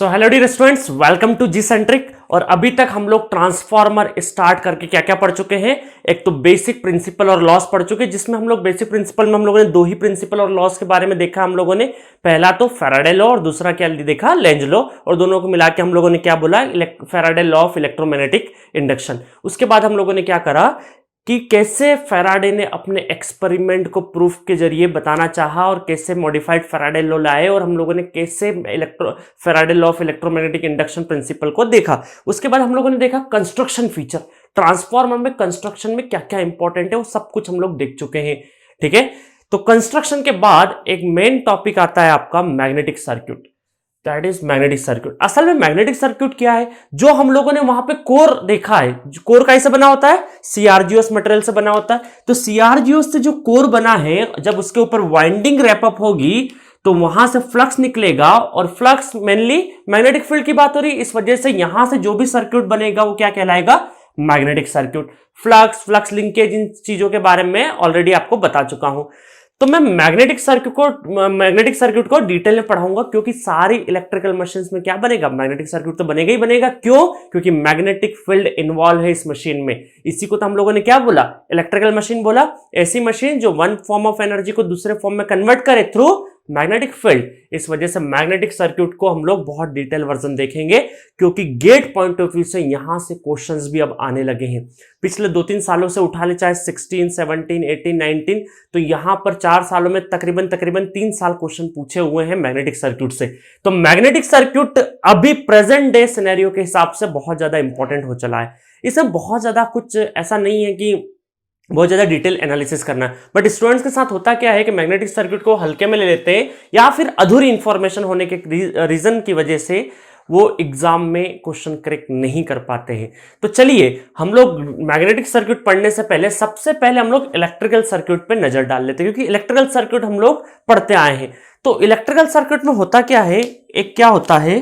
So hello dear students, welcome to G centric. और अभी तक हम लोग ट्रांसफॉर्मर स्टार्ट करके क्या क्या पढ़ चुके हैं। एक तो बेसिक प्रिंसिपल और लॉस पढ़ चुके हैं, जिसमें हम लोग बेसिक प्रिंसिपल में हम लोगों ने दो ही प्रिंसिपल और लॉस के बारे में देखा हम लोगों ने। पहला तो फैराडे लॉ और दूसरा क्या देखा, लेंज लॉ। और दोनों को मिला के हम लोगों ने क्या बोला, Faraday law of electromagnetic induction. उसके बाद हम लोगों ने क्या करा कि कैसे फैराडे ने अपने एक्सपेरिमेंट को प्रूफ के जरिए बताना चाहा और कैसे मॉडिफाइड फैराडे लॉ लाए, और हम लोगों ने कैसे Faraday law of electromagnetic induction principal को देखा। उसके बाद हम लोगों ने देखा कंस्ट्रक्शन फीचर, ट्रांसफॉर्मर में कंस्ट्रक्शन में क्या क्या इंपॉर्टेंट है वो सब कुछ हम लोग देख चुके हैं। ठीक है, तो कंस्ट्रक्शन के बाद एक मेन टॉपिक आता है आपका magnetic circuit, that is magnetic circuit. असल में मैग्नेटिक सर्क्यूट क्या है, जो हम लोगों ने वहां पे कोर देखा है, कोर कैसे बना होता है, सीआरजीओएस मटेरियल से बना होता है। तो सीआरजीओएस से जो कोर बना है, जब उसके ऊपर वाइंडिंग रैपअप होगी तो वहां से फ्लक्स निकलेगा, और फ्लक्स मेनली मैग्नेटिक फील्ड की बात हो रही है, इस वजह से यहां से जो भी सर्क्यूट बनेगा वो क्या कहलाएगा, मैग्नेटिक सर्क्यूट। फ्लक्स लिंकेज, इन चीजों के बारे में ऑलरेडी आपको बता चुका हूं। तो मैं मैग्नेटिक सर्क्यूट को डिटेल में पढ़ाऊंगा, क्योंकि सारी इलेक्ट्रिकल मशीन्स में क्या बनेगा, मैग्नेटिक सर्क्यूट तो बनेगा ही बनेगा। क्यों? क्योंकि मैग्नेटिक फील्ड इन्वॉल्व है इस मशीन में। इसी को तो हम लोगों ने क्या बोला, इलेक्ट्रिकल मशीन बोला। ऐसी मशीन जो वन फॉर्म ऑफ एनर्जी को दूसरे फॉर्म में कन्वर्ट करे थ्रू मैग्नेटिक फील्ड। इस वजह से मैग्नेटिक सर्क्यूट को हम लोग बहुत डिटेल वर्जन देखेंगे, क्योंकि गेट पॉइंट ऑफ व्यू से यहां से क्वेश्चंस भी अब आने लगे हैं। पिछले 2-3 सालों से उठा ले, चाहे 16, 17, 18, 19, तो यहां पर 4 सालों में तकरीबन 3 साल क्वेश्चन पूछे हुए हैं मैग्नेटिक सर्क्यूट से। तो मैग्नेटिक सर्क्यूट अभी प्रेजेंट डे सिनेरियो के हिसाब से बहुत ज्यादा इंपॉर्टेंट हो चला है। इसमें बहुत ज्यादा कुछ ऐसा नहीं है कि बहुत ज्यादा डिटेल एनालिसिस करना है, बट स्टूडेंट्स के साथ होता क्या है कि मैग्नेटिक सर्क्यूट को हल्के में ले लेते हैं, या फिर अधूरी इंफॉर्मेशन होने के रीजन की वजह से वो एग्जाम में क्वेश्चन करेक्ट नहीं कर पाते हैं। तो चलिए हम लोग मैग्नेटिक सर्क्यूट पढ़ने से पहले सबसे पहले हम लोग इलेक्ट्रिकल सर्क्यूट पे नजर डाल लेते हैं, क्योंकि इलेक्ट्रिकल सर्क्यूट हम लोग पढ़ते आए हैं। तो इलेक्ट्रिकल सर्क्यूट में होता क्या है, एक क्या होता है,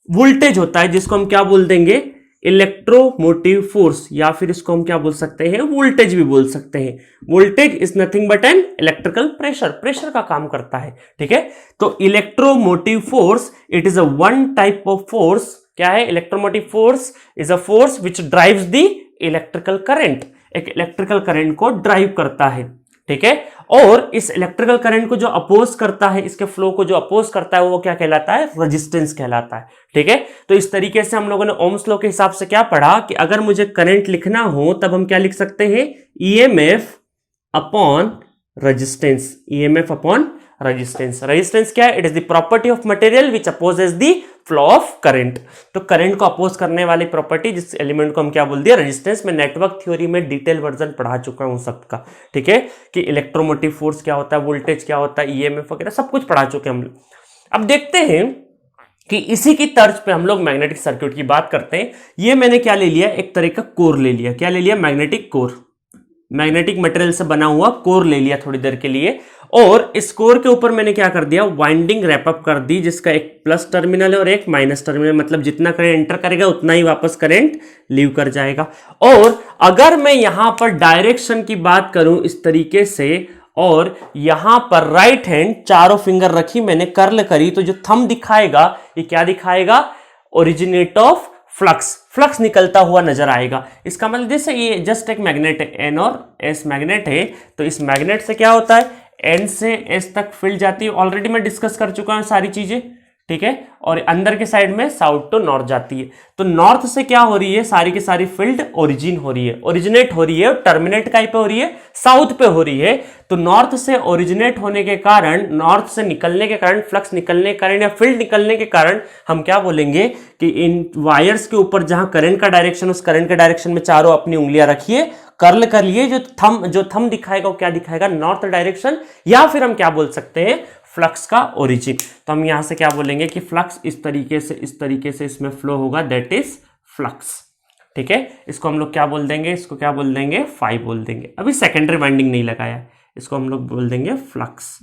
वोल्टेज होता है, जिसको हम क्या बोल देंगे, इलेक्ट्रोमोटिव फोर्स, या फिर इसको हम क्या बोल सकते हैं, वोल्टेज भी बोल सकते हैं। Voltage is nothing but an electrical pressure का काम करता है। ठीक है, तो electromotive force it is a one type of force. क्या है, electromotive force is a force which drives the electrical current, एक इलेक्ट्रिकल करंट को ड्राइव करता है। ठीक है, और इस इलेक्ट्रिकल करंट को जो अपोज करता है, इसके फ्लो को जो अपोज करता है, वो क्या कहलाता है, रेजिस्टेंस कहलाता है। ठीक है, तो इस तरीके से हम लोगों ने ओम्स लॉ के हिसाब से क्या पढ़ा कि अगर मुझे करंट लिखना हो तब हम क्या लिख सकते हैं, EMF upon resistance, EMF upon resistance. Resistance क्या है, it is the property of material which opposes the flow of current. तो करंट को अपोज करने वाली प्रॉपर्टी, जिस एलिमेंट को हम क्या बोल दिया, रेजिस्टेंस। में नेटवर्क थ्योरी में डिटेल वर्जन पढ़ा चुका हूं सबका। ठीक है, कि इलेक्ट्रोमोटिव फोर्स क्या होता है, वोल्टेज क्या होता है, ईएमएफ वगैरह सब कुछ पढ़ा चुके हम लोग। अब देखते हैं कि इसी की तर्ज पे हम लोग मैग्नेटिक सर्क्यूट की बात करते हैं। ये मैंने क्या ले लिया, एक तरह का कोर ले लिया। क्या ले लिया, मैग्नेटिक कोर, मैग्नेटिक मटेरियल से बना हुआ कोर ले लिया थोड़ी देर के लिए, और इस कोर के ऊपर मैंने क्या कर दिया, वाइंडिंग रैपअप कर दी, जिसका एक प्लस टर्मिनल है और एक माइनस टर्मिनल। मतलब जितना करंट एंटर करेगा उतना ही वापस करंट लीव कर जाएगा। और अगर मैं यहां पर डायरेक्शन की बात करूं इस तरीके से, और यहां पर राइट हैंड चारों फिंगर रखी मैंने, कर्ल करी, तो जो थंब दिखाएगा ये क्या दिखाएगा, ओरिजिनेट ऑफ फ्लक्स निकलता हुआ नजर आएगा। इसका मतलब जैसे ये जस्ट एक मैग्नेट है, एन और एस मैग्नेट है, तो इस मैग्नेट से क्या होता है, एन से एस तक फील्ड जाती है। ऑलरेडी मैं डिस्कस कर चुका हूं सारी चीजें। ठीक है, और अंदर के साइड में साउथ टू नॉर्थ जाती है। तो नॉर्थ से क्या हो रही है, सारी की सारी फील्ड ओरिजिन हो रही है, ओरिजिनेट हो रही है, टर्मिनेट कहीं पे हो रही है, साउथ पे हो रही है। तो नॉर्थ से ओरिजिनेट होने के कारण, नॉर्थ से निकलने के कारण, फ्लक्स निकलने के कारण या फील्ड निकलने के कारण हम क्या बोलेंगे कि इन वायर्स के ऊपर जहां करंट का डायरेक्शन, उस करंट के डायरेक्शन में चारों अपनी उंगलियां रखिए, कर्ल कर लिए, जो थंब दिखाएगा वो क्या दिखाएगा, नॉर्थ डायरेक्शन, या फिर हम क्या बोल सकते हैं, फ्लक्स का ओरिजिन। तो हम यहां से क्या बोलेंगे कि फ्लक्स इस तरीके से इसमें फ्लो होगा, दैट इज फ्लक्स। ठीक है, इसको हम लोग क्या बोल देंगे, इसको क्या बोल देंगे, फाई बोल देंगे। अभी सेकेंडरी वाइंडिंग नहीं लगाया, इसको हम लोग बोल देंगे फ्लक्स,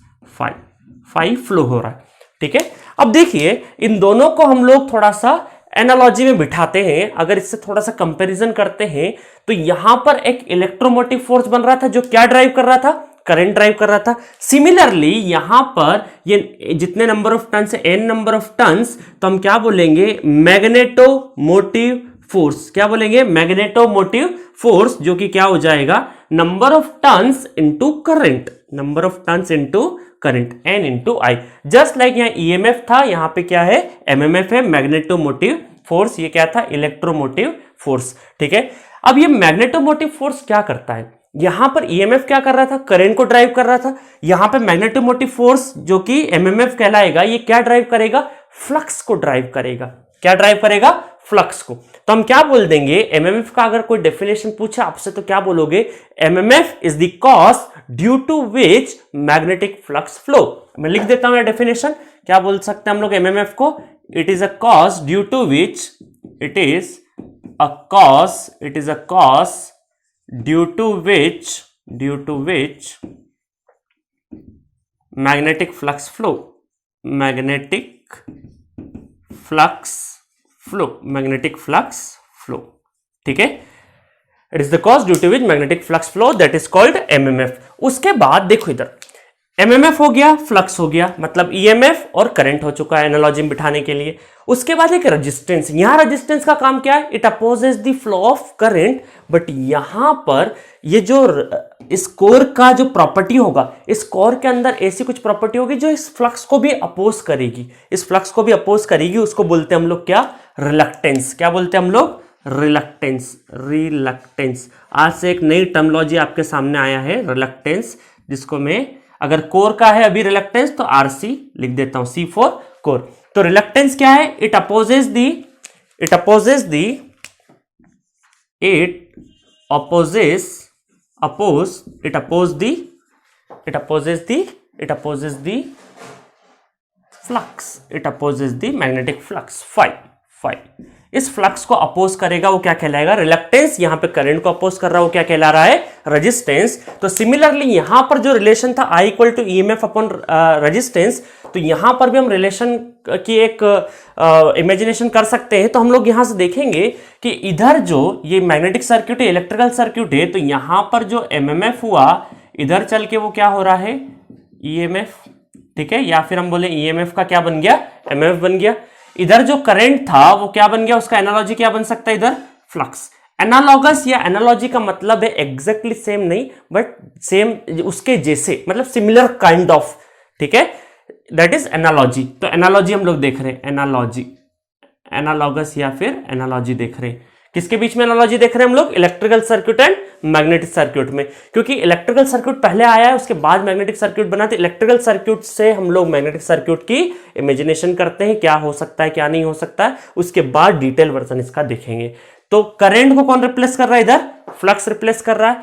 फाई फ्लो हो रहा है। ठीक है, अब देखिए इन दोनों को हम लोग थोड़ा सा एनालॉजी में बिठाते हैं। अगर इससे थोड़ा सा कंपैरिजन करते हैं, तो यहां पर एक इलेक्ट्रोमोटिव फोर्स बन रहा था, जो क्या ड्राइव कर रहा था, करंट ड्राइव कर रहा था। सिमिलरली यहां पर ये जितने नंबर ऑफ टर्न्स है, n नंबर ऑफ टर्न्स, तो हम क्या बोलेंगे, मैग्नेटोमोटिव फोर्स। क्या बोलेंगे, मैग्नेटोमोटिव फोर्स, जो कि क्या हो जाएगा, number of turns into current, number of turns into current, n into I. Just like यहाँ ईएमएफ था, यहाँ पे क्या है, एमएमएफ है, मैग्नेटोमोटिव फोर्स, ये क्या था, इलेक्ट्रोमोटिव फोर्स। ठीक है, अब ये मैग्नेटोमोटिव फोर्स क्या करता है, यहां पर ईएमएफ क्या कर रहा था, करंट को ड्राइव कर रहा था। यहां पे मैग्नेटोमोटिव फोर्स जो कि एमएमएफ कहलाएगा, ये क्या ड्राइव करेगा, फ्लक्स को ड्राइव करेगा। क्या ड्राइव करेगा, फ्लक्स को। तो हम क्या बोल देंगे, एमएमएफ का अगर कोई डेफिनेशन पूछे आपसे तो क्या बोलोगे, MMF is the cause due to which magnetic flux flow. मैं लिख देता हूं डेफिनेशन, क्या बोल सकते हैं हम लोग एमएमएफ को, it is a cause due to which, it is a cause due to which magnetic flux flow, ठीक है, it is the cause due to which magnetic flux flow, that is called MMF। उसके बाद देखो इधर, MMF हो गया, flux हो गया, मतलब ईएमएफ और करंट हो चुका है एनालॉजी में बिठाने के लिए। उसके बाद एक रेजिस्टेंस, यहां रेजिस्टेंस का काम क्या है, it opposes the flow of current, but यहां पर ये जो इस कोर का जो प्रॉपर्टी होगा, इस कोर के अंदर ऐसी कुछ प्रॉपर्टी होगी जो इस फ्लक्स को भी अपोज करेगी, इस फ्लक्स को भी अपोज करेगी। उसको बोलते हैं हम लोग क्या, रिलक्टेंस। क्या बोलते हैं हम लोग, रिलक्टेंस। आज से एक नई टर्मिनोलॉजी आपके सामने आया है, रिलक्टेंस, जिसको मैं, अगर कोर का है अभी रिलक्टेंस तो आरसी लिख देता हूं, C फॉर कोर। तो रिलक्टेंस क्या है, it opposes the magnetic flux phi. इस फ्लक्स को अपोज करेगा, वो क्या कहलाएगा, रिलक्टेंस। यहां पे करंट को अपोज कर रहा है, वो क्या कहला रहा है, रेजिस्टेंस। तो सिमिलरली यहां पर जो रिलेशन था I equal to EMF upon resistance, तो यहां पर भी हम रिलेशन की एक इमेजिनेशन कर सकते हैं। तो हम लोग यहां से देखेंगे कि इधर जो ये मैग्नेटिक सर्क्यूट है, इलेक्ट्रिकल सर्क्यूट है, तो यहां पर जो एमएमएफ हुआ, इधर चल के वो क्या हो रहा है, ईएमएफ। ठीक है, या फिर हम बोले ईएमएफ का क्या बन गया, एमएमएफ बन गया। इधर जो करंट था वो क्या बन गया, उसका एनालॉजी क्या बन सकता है, इधर फ्लक्स। एनालॉगस या एनालॉजी का मतलब है एग्जैक्टली सेम नहीं, बट सेम, उसके जैसे, मतलब सिमिलर काइंड ऑफ। ठीक है, दैट इज एनालॉजी। तो एनालॉजी हम लोग देख रहे हैं, एनालॉगस या फिर एनालॉजी देख रहे हैं। किसके बीच में एनालॉजी देख रहे हैं हम लोग, electrical circuit and magnetic circuit में, क्योंकि इलेक्ट्रिकल सर्क्यूट पहले आया है, उसके बाद मैग्नेटिक सर्क्यूट बना। तो इलेक्ट्रिकल सर्क्यूट से हम लोग मैग्नेटिक सर्क्यूट की इमेजिनेशन करते हैं, क्या हो सकता है क्या नहीं हो सकता है, उसके बाद डिटेल वर्जन इसका देखेंगे। तो करंट को कौन रिप्लेस कर रहा है, इधर फ्लक्स रिप्लेस कर रहा है।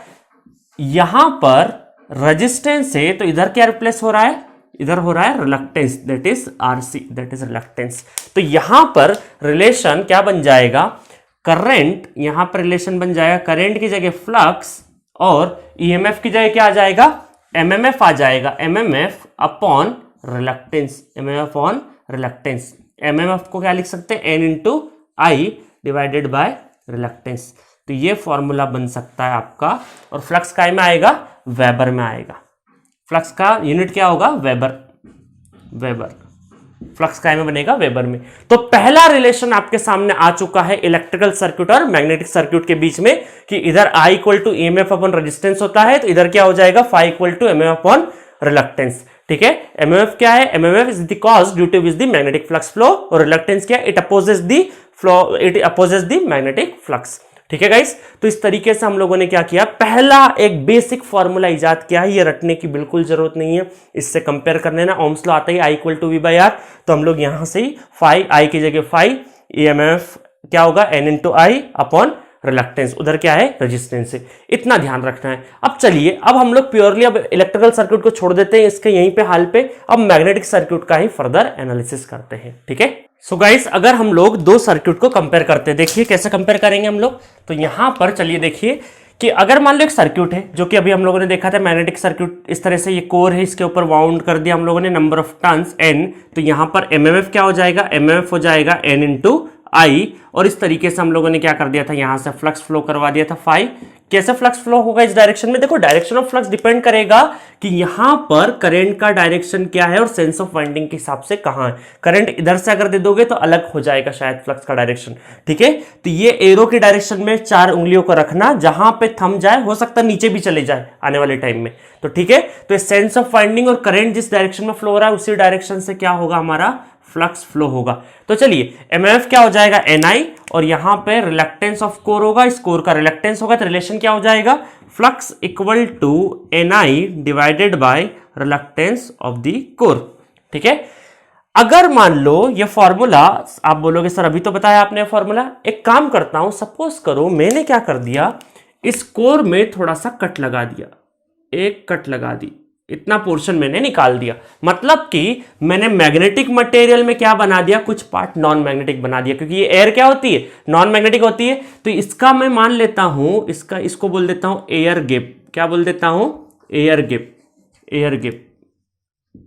यहां पर रेजिस्टेंस है, तो इधर क्या रिप्लेस हो रहा है, इधर हो रहा है reluctance, that is RC, that is reluctance. तो यहां पर रिलेशन क्या बन जाएगा, करंट, यहां पर रिलेशन बन जाएगा करंट की जगह फ्लक्स, और ईएमएफ की जगह क्या आ जाएगा, एमएमएफ आ जाएगा, MMF upon reluctance, MMF on reluctance. MMF को क्या लिख सकते हैं, N into I divided by reluctance. तो ये फॉर्मूला बन सकता है आपका, और फ्लक्स काय में आएगा, वेबर में आएगा। फ्लक्स का यूनिट क्या होगा, वेबर। फ्लक्स काय में बनेगा, वेबर में। तो पहला रिलेशन आपके सामने आ चुका है इलेक्ट्रिकल सर्क्यूट और मैग्नेटिक सर्क्यूट के बीच में, कि इधर I equal to EMF upon resistance होता है, तो इधर क्या हो जाएगा, phi equal to MMF upon reluctance. ठीक है, एमएमएफ क्या है, MMF is the cause due to which the magnetic flux flow, और रिलक्टेंस क्या है, it opposes the magnetic flux. ठीक है गाइस, तो इस तरीके से हम लोगों ने क्या किया, पहला एक बेसिक फॉर्मूला इजाद किया है। ये रटने की बिल्कुल जरूरत नहीं है, इससे कंपेयर कर लेना। ओम्स लॉ आता है I equal to V by R, तो हम लोग यहां से ही फाई, I की जगह फाई, EMF क्या होगा, N इंटू आई अपॉन रिलक्टेंस, उधर क्या है, रेजिस्टेंस है। इतना ध्यान रखना है। अब चलिए, अब हम लोग प्योरली अब इलेक्ट्रिकल सर्क्यूट को छोड़ देते हैं इसके यहीं पे हाल पे, अब मैग्नेटिक सर्क्यूट का ही फर्दर एनालिसिस करते हैं। ठीक है, सो गाइस, अगर हम लोग दो सर्क्यूट को कंपेयर करते हैं, देखिए कैसे कंपेयर करेंगे हम लोग। तो यहां पर चलिए देखिए कि अगर मान लो एक सर्क्यूट है, जो कि अभी हम लोगों ने देखा था मैग्नेटिक सर्क्यूट, इस तरह से ये कोर है, इसके ऊपर वाउंड कर दिया हम लोगों ने, नंबर ऑफ टर्न्स n, तो यहां पर एमएमएफ क्या हो जाएगा, एमएमएफ हो जाएगा n इंटू आई, और इस तरीके से हम लोगों ने क्या कर दिया था, यहां से फ्लक्स फ्लो करवा दिया था फाई, कैसे फ्लक्स फ्लो होगा इस डायरेक्शन में? देखो डायरेक्शन ऑफ फ्लक्स डिपेंड करेगा कि यहां पर करंट का डायरेक्शन क्या है और सेंस ऑफ वाइंडिंग के हिसाब से कहां है। करंट इधर से अगर दे दोगे तो अलग हो जाएगा शायद फ्लक्स का डायरेक्शन, ठीक है। तो ये एरो के डायरेक्शन में 4 उंगलियों को रखना, जहां पे थंब जाए हो सकता है नीचे भी चले जाए आने वाले टाइम में, तो ठीक है। तो सेंस ऑफ वाइंडिंग और करंट जिस डायरेक्शन में फ्लो हो रहा है उसी डायरेक्शन से क्या होगा, हमारा फ्लक्स फ्लो होगा। तो चलिए एमएफ क्या हो जाएगा, एनआई, और यहां पे रिलक्टेंस ऑफ कोर होगा, इस कोर का रिलक्टेंस होगा, तो रिलेशन क्या हो जाएगा, flux equal to NI divided by reluctance of the core, ठीक है। अगर मान लो ये फॉर्मूला, आप बोलोगे सर अभी तो बताया आपने फॉर्मूला, एक काम करता हूं, सपोज करो मैंने क्या कर दिया, इस कोर में थोड़ा सा कट लगा दिया, एक कट लगा दी, इतना पोर्शन मैंने निकाल दिया, मतलब कि मैंने मैग्नेटिक मटेरियल में क्या बना दिया, कुछ पार्ट नॉन मैग्नेटिक बना दिया, क्योंकि ये एयर क्या होती है, नॉन मैग्नेटिक होती है। तो इसका मैं मान लेता हूं, इसको बोल देता हूं एयर गैप, क्या बोल देता हूं, air gap, air gap,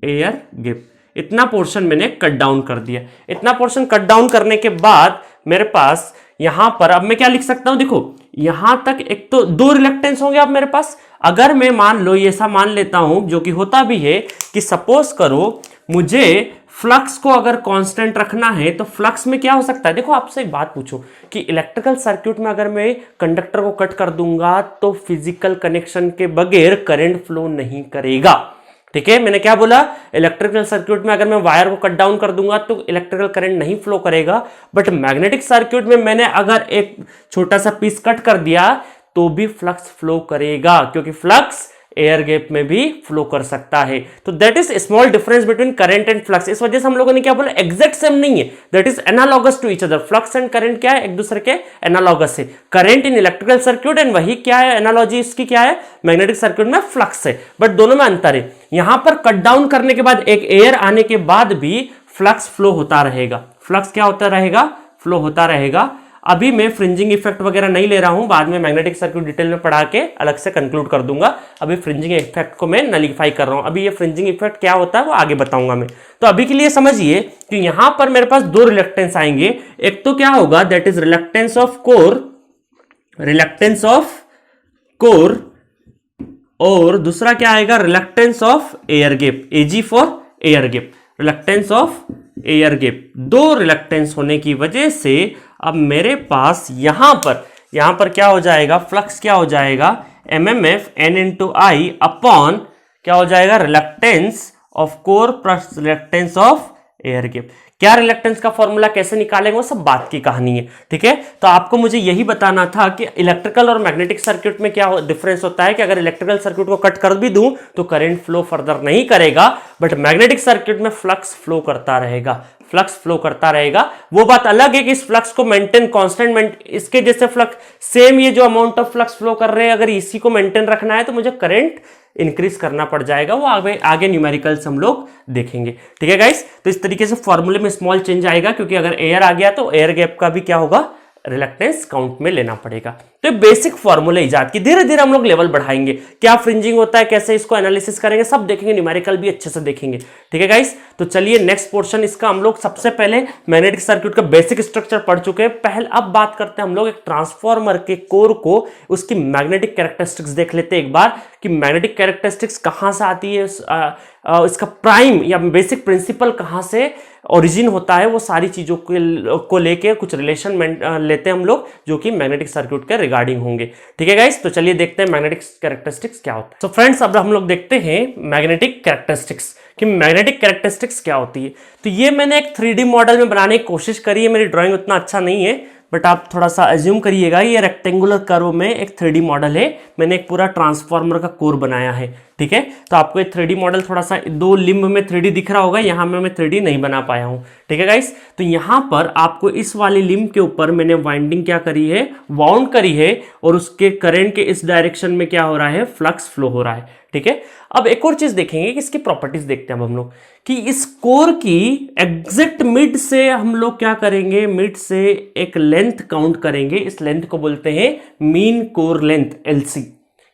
air gap. इतना पोर्शन मैंने कट डाउन कर दिया। इतना पोर्शन कट डाउन करने के बाद मेरे पास यहां पर अब मैं क्या लिख सकता हूं, देखो यहां तक एक तो 2 रिलक्टेंस होंगे अब मेरे पास। अगर मैं मान लो ये ऐसा मान लेता हूं, जो कि होता भी है, कि सपोज करो मुझे फ्लक्स को अगर कांस्टेंट रखना है, तो फ्लक्स में क्या हो सकता है। देखो आपसे एक बात पूछो कि इलेक्ट्रिकल सर्किट में अगर मैं कंडक्टर को कट कर दूंगा तो फिजिकल कनेक्शन के बगैर करंट फ्लो नहीं करेगा, ठीक है। मैंने क्या बोला, इलेक्ट्रिकल सर्किट में अगर मैं वायर को कट डाउन कर दूंगा तो इलेक्ट्रिकल करंट नहीं फ्लो करेगा, बट मैग्नेटिक सर्किट में मैंने अगर एक छोटा सा पीस कट कर दिया तो भी फ्लक्स फ्लो करेगा, क्योंकि फ्लक्स एयर गैप में भी फ्लो कर सकता है। तो that is small difference between current and flux. इस वजह से हम लोगों ने क्या बोला, एग्जैक्ट सेम नहीं है, that is analogous to each other. Flux and current क्या है, एक दूसरे के एनालॉगस है। Current in electrical circuit and वही क्या है, एनालॉजी इसकी क्या है, मैग्नेटिक सर्किट में फ्लक्स है, बट दोनों में अंतर है। यहां पर कट डाउन करने के बाद एक एयर आने के बाद भी फ्लक्स फ्लो होता रहेगा। फ्लक्स क्या होता रहेगा, फ्लो होता रहेगा। अभी मैं फ्रिंजिंग इफेक्ट वगैरह नहीं ले रहा हूं, बाद में मैग्नेटिक सर्किट डिटेल में पढ़ा के अलग से कंक्लूड कर दूंगा। अभी फ्रिंजिंग इफेक्ट को मैं नलीफाई कर रहा हूं। अभी ये फ्रिंजिंग इफेक्ट क्या होता है वो आगे बताऊंगा मैं। तो अभी के लिए समझिए कि यहां पर मेरे पास 2 रिलक्टेंस आएंगे। एक तो क्या होगा, that is reluctance of core, reluctance of core, और दूसरा क्या आएगा, reluctance of air gap, AG for air gap, reluctance of air gap. 2 reluctance होने की वजह से अब मेरे पास यहां पर क्या हो जाएगा, फ्लक्स क्या हो जाएगा, एमएमएफ एन इंटू आई अपॉन क्या हो जाएगा, reluctance of core plus reluctance of air gap. क्या रिलक्टेंस का फॉर्मूला कैसे निकालेंगे वो सब बात की कहानी है, ठीक है। तो आपको मुझे यही बताना था कि इलेक्ट्रिकल और मैग्नेटिक सर्किट में क्या डिफरेंस होता है, कि अगर इलेक्ट्रिकल सर्किट को कट कर भी दूं तो करंट फ्लो फर्दर नहीं करेगा, बट मैग्नेटिक सर्किट में फ्लक्स फ्लो करता रहेगा, फ्लक्स फ्लो करता रहेगा। वो बात अलग है कि इस फ्लक्स को मेंटेन कांस्टेंट, इसके जैसे फ्लक्स सेम, ये जो अमाउंट ऑफ फ्लक्स फ्लो कर रहे हैं, अगर इसी को मेंटेन रखना है तो मुझे करंट इंक्रीज करना पड़ जाएगा। वो आगे न्यूमेरिकल्स हम लोग देखेंगे, ठीक है गाइस। तो इस तरीके से फॉर्मूले में स्मॉल चेंज आएगा, क्योंकि अगर एयर आ गया तो एयर गैप का भी क्या होगा, रिलक्टेंस काउंट में लेना पड़ेगा। तो बेसिक फॉर्मूले इजाद की, धीरे धीरे हम लोग लेवल बढ़ाएंगे, क्या फ्रिंजिंग होता है, कैसे इसको एनालिसिस करेंगे, सब देखेंगे, न्यूमेरिकल भी अच्छे से देखेंगे, ठीक है गाइस। तो चलिए नेक्स्ट पोर्शन इसका हम लोग सबसे पहले मैग्नेटिक सर्किट का बेसिक स्ट्रक्चर पढ़ चुके हैं। पहले अब बात करते हैं हम लोग एक ट्रांसफार्मर के कोर को, उसकी मैग्नेटिक कैरेक्टरिस्टिक्स देख लेते हैं एक बार, कि मैग्नेटिक कैरेक्टरिस्टिक्स कहां से आती है, इसका प्राइम या बेसिक प्रिंसिपल कहां से ओरिजिन होता है, वो सारी चीजों को लेके कुछ रिलेशन लेते हैं हम लोग, जो कि मैग्नेटिक सर्किट के रिगार्डिंग होंगे, ठीक है गाइस। तो चलिए देखते हैं मैग्नेटिक कैरेक्टरिस्टिक्स क्या होता है। तो फ्रेंड्स अब हम लोग देखते हैं मैग्नेटिक कैरेक्टरिस्टिक्स, कि मैग्नेटिक कैरेक्टरिस्टिक्स क्या होती है। तो ये मैंने एक 3D मॉडल में बनाने की कोशिश करी है, मेरी ड्राइंग उतना अच्छा नहीं है, बट आप थोड़ा सा अज्यूम करिएगा, ये रेक्टेंगुलर कर्व में एक 3D मॉडल है, मैंने एक पूरा ट्रांसफार्मर का कोर बनाया है, ठीक है। तो आपको ये 3D मॉडल थोड़ा सा 2 लिम्ब में 3D दिख रहा होगा, यहाँ में मैं 3D नहीं बना पाया हूँ, ठीक है गाइस। तो यहाँ पर आपको इस वाले लिम्ब के ऊपर मैंने वाइंडिंग क्या करी है, वाउंड करी है, और उसके करंट के इस डायरेक्शन में क्या हो रहा है, फ्लक्स फ्लो हो रहा है, ठीक है। अब एक और चीज देखेंगे कि इसकी प्रॉपर्टीज देखते हैं अब हम लोग, कि इस कोर की एग्जैक्ट मिड से हम लोग क्या करेंगे, मिड से एक लेंथ काउंट करेंगे, इस लेंथ को बोलते हैं मीन कोर लेंथ, एलसी।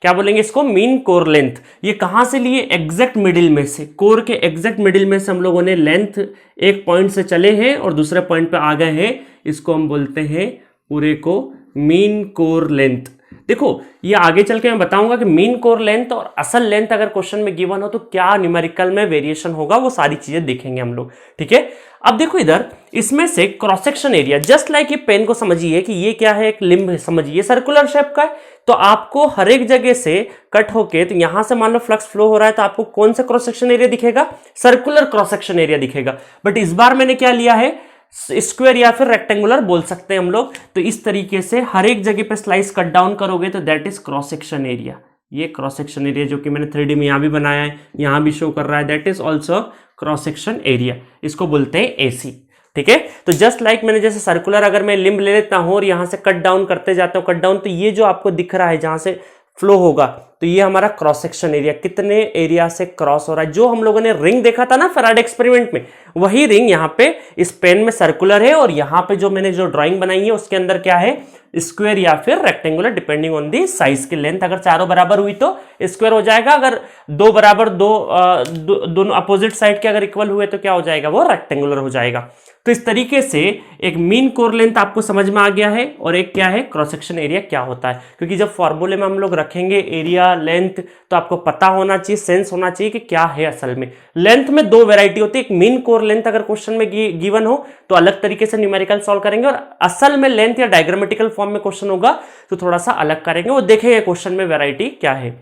क्या बोलेंगे इसको, मीन कोर लेंथ। ये कहां से लिए, एग्जैक्ट मिडिल में से, कोर के एग्जैक्ट मिडिल में से हम लोगों ने लेंथ एक पॉइंट से चले हैं और दूसरे पॉइंट पे आ गए हैं, इसको हम बोलते हैं पूरे को मीन कोर लेंथ। देखो ये आगे चल के मैं बताऊंगा कि मीन कोर लेंथ और असल लेंथ अगर क्वेश्चन में गिवन हो तो क्या न्यूमेरिकल में वेरिएशन होगा, वो सारी चीजें देखेंगे हम लोग, ठीक है। अब देखो इधर इसमें से cross section area, just like ये पेन को समझिए कि ये क्या है, एक लिम्ब समझिए, सर्कुलर शेप का है, तो आपको हर एक जगह से कट होके, तो यहां से मान लो फ्लक्स फ्लो हो रहा है तो आपको कौन सा क्रॉस सेक्शन एरिया दिखेगा, सर्कुलर क्रॉस सेक्शन एरिया दिखेगा। बट इस बार मैंने क्या लिया है, स्क्वायर या फिर रेक्टेंगुलर बोल सकते हैं हम लोग। तो इस तरीके से हर एक जगह पे स्लाइस कट डाउन करोगे तो that is cross section area. ये क्रॉस सेक्शन एरिया जो कि मैंने 3D में यहां भी बनाया है, यहां भी शो कर रहा है, that is also cross section area, इसको बोलते हैं एसी, ठीक है। तो जस्ट लाइक मैंने जैसे सर्कुलर अगर मैं लिम्ब ले लेता हूं और यहां से कट डाउन करते जाता हूं, कट डाउन, तो ये जो आपको दिख रहा है जहां से फ्लो होगा, तो ये हमारा क्रॉस सेक्शन एरिया, कितने एरिया से क्रॉस हो रहा है। जो हम लोगों ने रिंग देखा था ना फैराडे एक्सपेरिमेंट में, वही रिंग यहाँ पे इस पेन में सर्कुलर है, और यहाँ पे जो मैंने जो ड्राइंग बनाई है उसके अंदर क्या है, स्क्वायर या फिर rectangular, depending on the size की लेंथ। अगर चारों बराबर हुई तो स्क्वायर हो जाएगा, अगर दो बराबर दोनों अपोजिट साइड के अगर इक्वल हुए तो क्या हो जाएगा, वो रेक्टेंगुलर हो जाएगा। तो इस तरीके से एक मीन कोर लेंथ आपको समझ में आ गया है, और एक क्या है, क्रॉस सेक्शन एरिया क्या होता है। क्योंकि जब फॉर्मूले में हम लोग रखेंगे एरिया लेंथ, तो आपको पता होना चाहिए, सेंस होना चाहिए कि क्या है असल में। लेंथ में दो वैरायटी होती है, एक मीन कोर लेंथ अगर क्वेश्चन में गिवन हो तो अलग तरीके से न्यूमेरिकल सॉल्व करेंगे, और असल में लेंथ या डायग्रामेटिकल फॉर्म में क्वेश्चन होगा तो थोड़ा सा अलग करेंगे, वो देखेंगे क्वेश्चन में वैरायटी क्या है।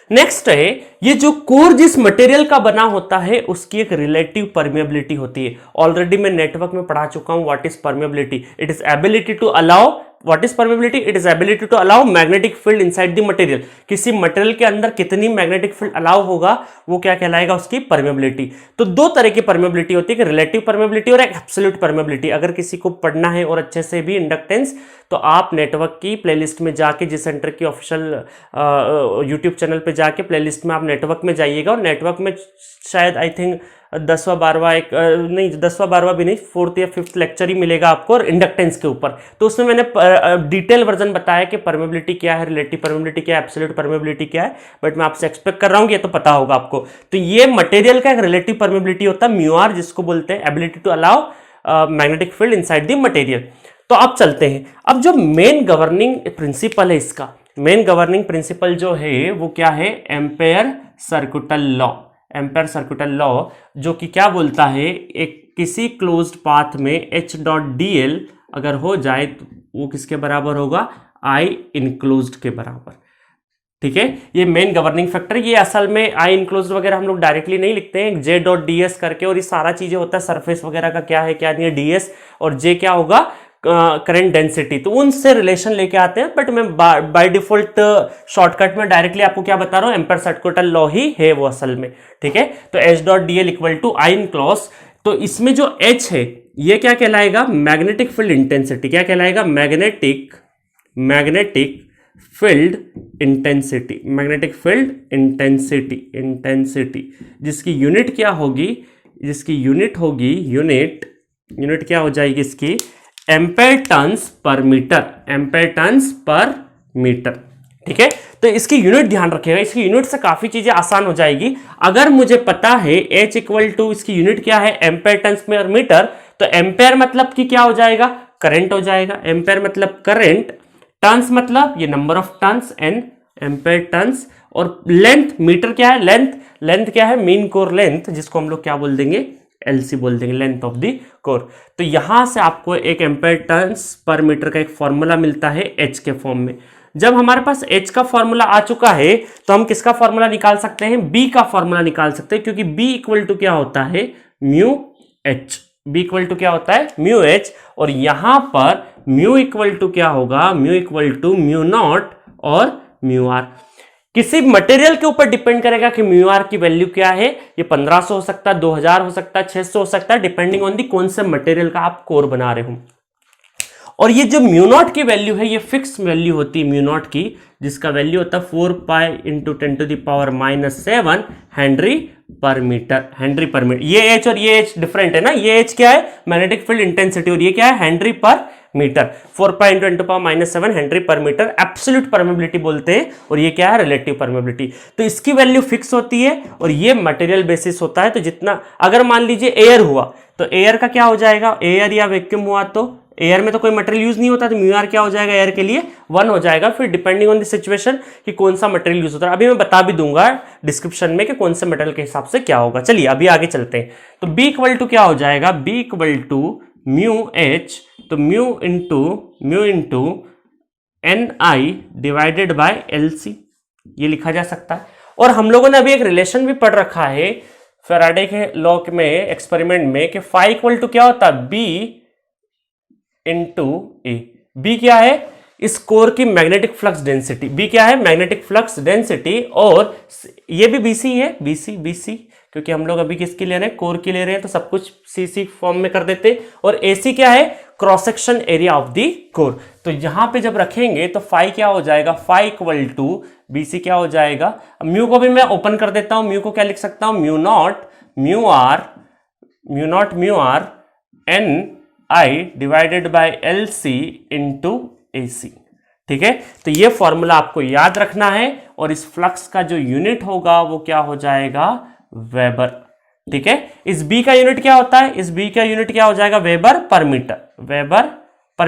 नेक्स्ट है, ये जो कोर जिस मटेरियल का बना होता है उसकी एक रिलेटिव परमेबिलिटी होती है। ऑलरेडी मैं नेटवर्क में पढ़ा चुका हूं what is permeability. It is ability to allow, what is permeability, it is ability to allow magnetic field inside the material. किसी मटेरियल के अंदर कितनी मैग्नेटिक फील्ड अलाउ होगा वो क्या कहलाएगा, उसकी परमेबिलिटी। तो दो तरह की परमेबिलिटी होती है, रिलेटिव परमेबिलिटी और एक एब्सोल्यूट परमेबिलिटी। अगर किसी को पढ़ना है और अच्छे से भी इंडक्टेंस, तो आप नेटवर्क की प्लेलिस्ट में जाके, जिस सेंटर की ऑफिशियल यूट्यूब चैनल पे जाके प्लेलिस्ट में आप नेटवर्क में जाइएगा, और नेटवर्क में शायद आई थिंक 10वां 12वां नहीं 10वां 12वां भी नहीं, 4th या 5th लेक्चर ही मिलेगा आपको और इंडक्टेंस के ऊपर। तो उसमें मैंने डिटेल वर्जन बताया कि परमेबिलिटी क्या है, रिलेटिव परमेबिलिटी क्या है, एब्सोल्यूट परमेबिलिटी क्या है। बट मैं आपसे एक्सपेक्ट कर रहा हूँ कि ये तो पता होगा आपको। तो ये मटेरियल का एक रिलेटिव परमेबिलिटी होता है म्यू आर, जिसको बोलते हैं ability to allow magnetic field inside the material. तो आप चलते हैं, अब जो मेन गवर्निंग प्रिंसिपल है, इसका मेन गवर्निंग प्रिंसिपल जो है वो क्या है, एम्पेयर सर्कुटल लॉ। एम्पेयर सर्कुटल लॉ जो कि क्या बोलता है, एक किसी क्लोज्ड पाथ में H डॉट dl अगर हो जाए तो वो किसके बराबर होगा, I इनक्लोज्ड के बराबर, ठीक है। ये मेन गवर्निंग फैक्टर। ये असल में आई इनक्लोज्ड वगैरह हम लोग डायरेक्टली नहीं लिखते हैं, जे डॉट ds करके, और ये सारा चीजें होता है सरफेस वगैरह का क्या है क्या नहीं है, ds, और जे क्या होगा, करंट डेंसिटी, तो उनसे रिलेशन लेके आते हैं। बट मैं बाय डिफॉल्ट शॉर्टकट में डायरेक्टली आपको क्या बता रहा हूं, एम्पेयर सर्कुटल लॉ ही है वो असल में, ठीक है। तो H dot dl equal to I enclose, तो इसमें जो H है ये क्या कहलाएगा, मैग्नेटिक फील्ड इंटेंसिटी। क्या कहलाएगा, magnetic field intensity, magnetic field intensity, जिसकी यूनिट क्या होगी, जिसकी यूनिट होगी, यूनिट क्या हो जाएगी इसकी, ampere turns per metre, ampere turns per metre, ठीक है। तो इसकी यूनिट ध्यान रखिएगा, इसकी यूनिट से काफी चीजें आसान हो जाएगी। अगर मुझे पता है H इक्वल टू इसकी यूनिट क्या है, एम्पेयर टर्न्स पर मीटर, तो एम्पेयर मतलब कि क्या हो जाएगा, करंट हो जाएगा। एम्पेयर मतलब करंट, टर्न्स मतलब ये number of turns N, ampere turns, और लेंथ, मीटर क्या है, लेंथ क्या है, मीन कोर लेंथ, जिसको हम लोग क्या बोल देंगे, LC बोल देंगे, लेंथ ऑफ द कोर। तो यहां से आपको एक एम्पेयर टर्न्स पर मीटर का एक फॉर्मूला मिलता है H के फॉर्म में। जब हमारे पास H का फॉर्मूला आ चुका है तो हम किसका फॉर्मूला निकाल सकते हैं, B का फॉर्मूला निकाल सकते हैं, क्योंकि B इक्वल टू क्या होता है, mu H। B equal to क्या होता है, म्यू H, और यहां पर म्यू इक्वल टू क्या होगा, mu equal to mu naught और म्यू आर। किसी मटेरियल के ऊपर डिपेंड करेगा कि म्यू आर की वैल्यू क्या है। ये 1500 हो सकता है, 2000 हो सकता है, 600 हो सकता है, डिपेंडिंग ऑन दी कौन से मटेरियल का आप कोर बना रहे हो। और ये जो म्यू नॉट की वैल्यू है ये फिक्स वैल्यू होती है म्यू नॉट की, जिसका वैल्यू होता है 4 पाई इंटू 10⁻⁻7 हेनरी पर मीटर, हेनरी पर मीटर। ये H और ये H डिफरेंट है ना, ये H क्या है, मैग्नेटिक फील्ड इंटेंसिटी, और ये क्या है, हेनरी पर मीटर। 4 पाई इंटू 10⁻⁷ हेनरी पर मीटर एब्सोल्यूट परमेबिलिटी बोलते हैं, और ये क्या है, रिलेटिव परमेबिलिटी। तो इसकी वैल्यू फिक्स होती है और ये मटेरियल बेसिस होता है। तो जितना, अगर मान लीजिए एयर हुआ तो एयर का क्या हो जाएगा, एयर या वैक्यूम हुआ तो एयर में तो कोई मटेरियल यूज नहीं होता, तो म्यू आर क्या हो जाएगा एयर के लिए 1 हो जाएगा। फिर डिपेंडिंग ऑन द सिचुएशन कि कौन सा मटेरियल यूज होता है, अभी मैं बता भी दूंगा डिस्क्रिप्शन में कि कौन से मटेरियल के हिसाब से क्या होगा। चलिए अभी आगे चलते हैं। तो बी इक्वल टू क्या हो जाएगा, B equal to mu H, तो mu into N I divided by L C, ये लिखा जा सकता है। और हम लोगों ने अभी एक रिलेशन भी पढ़ रखा है फैराडे के लॉ में एक्सपेरिमेंट में कि फाई इक्वल टू क्या होता है, बी इंटू ए। बी क्या है, इस कोर की मैग्नेटिक फ्लक्स डेंसिटी, बी क्या है मैग्नेटिक फ्लक्स डेंसिटी, और ये भी बीसी है, बीसी क्योंकि हम लोग अभी किसकी ले रहे हैं, कोर की ले रहे हैं, तो सब कुछ सीसी फॉर्म में कर देते। और एसी क्या है, cross section area of the core. तो यहां पे जब रखेंगे तो फाई क्या हो जाएगा, फाई इक्वल टू बीसी क्या हो जाएगा, म्यू को भी मैं ओपन कर देता हूं, म्यू को क्या लिख सकता हूं, mu naught mu R N I divided by L C into A C. ठीक है, तो ये फॉर्मूला आपको याद रखना है, और इस फ्लक्स का जो यूनिट होगा वो क्या हो जाएगा, वेबर। ठीक है, इस बी का यूनिट क्या होता है, इस बी का यूनिट क्या हो जाएगा, weber per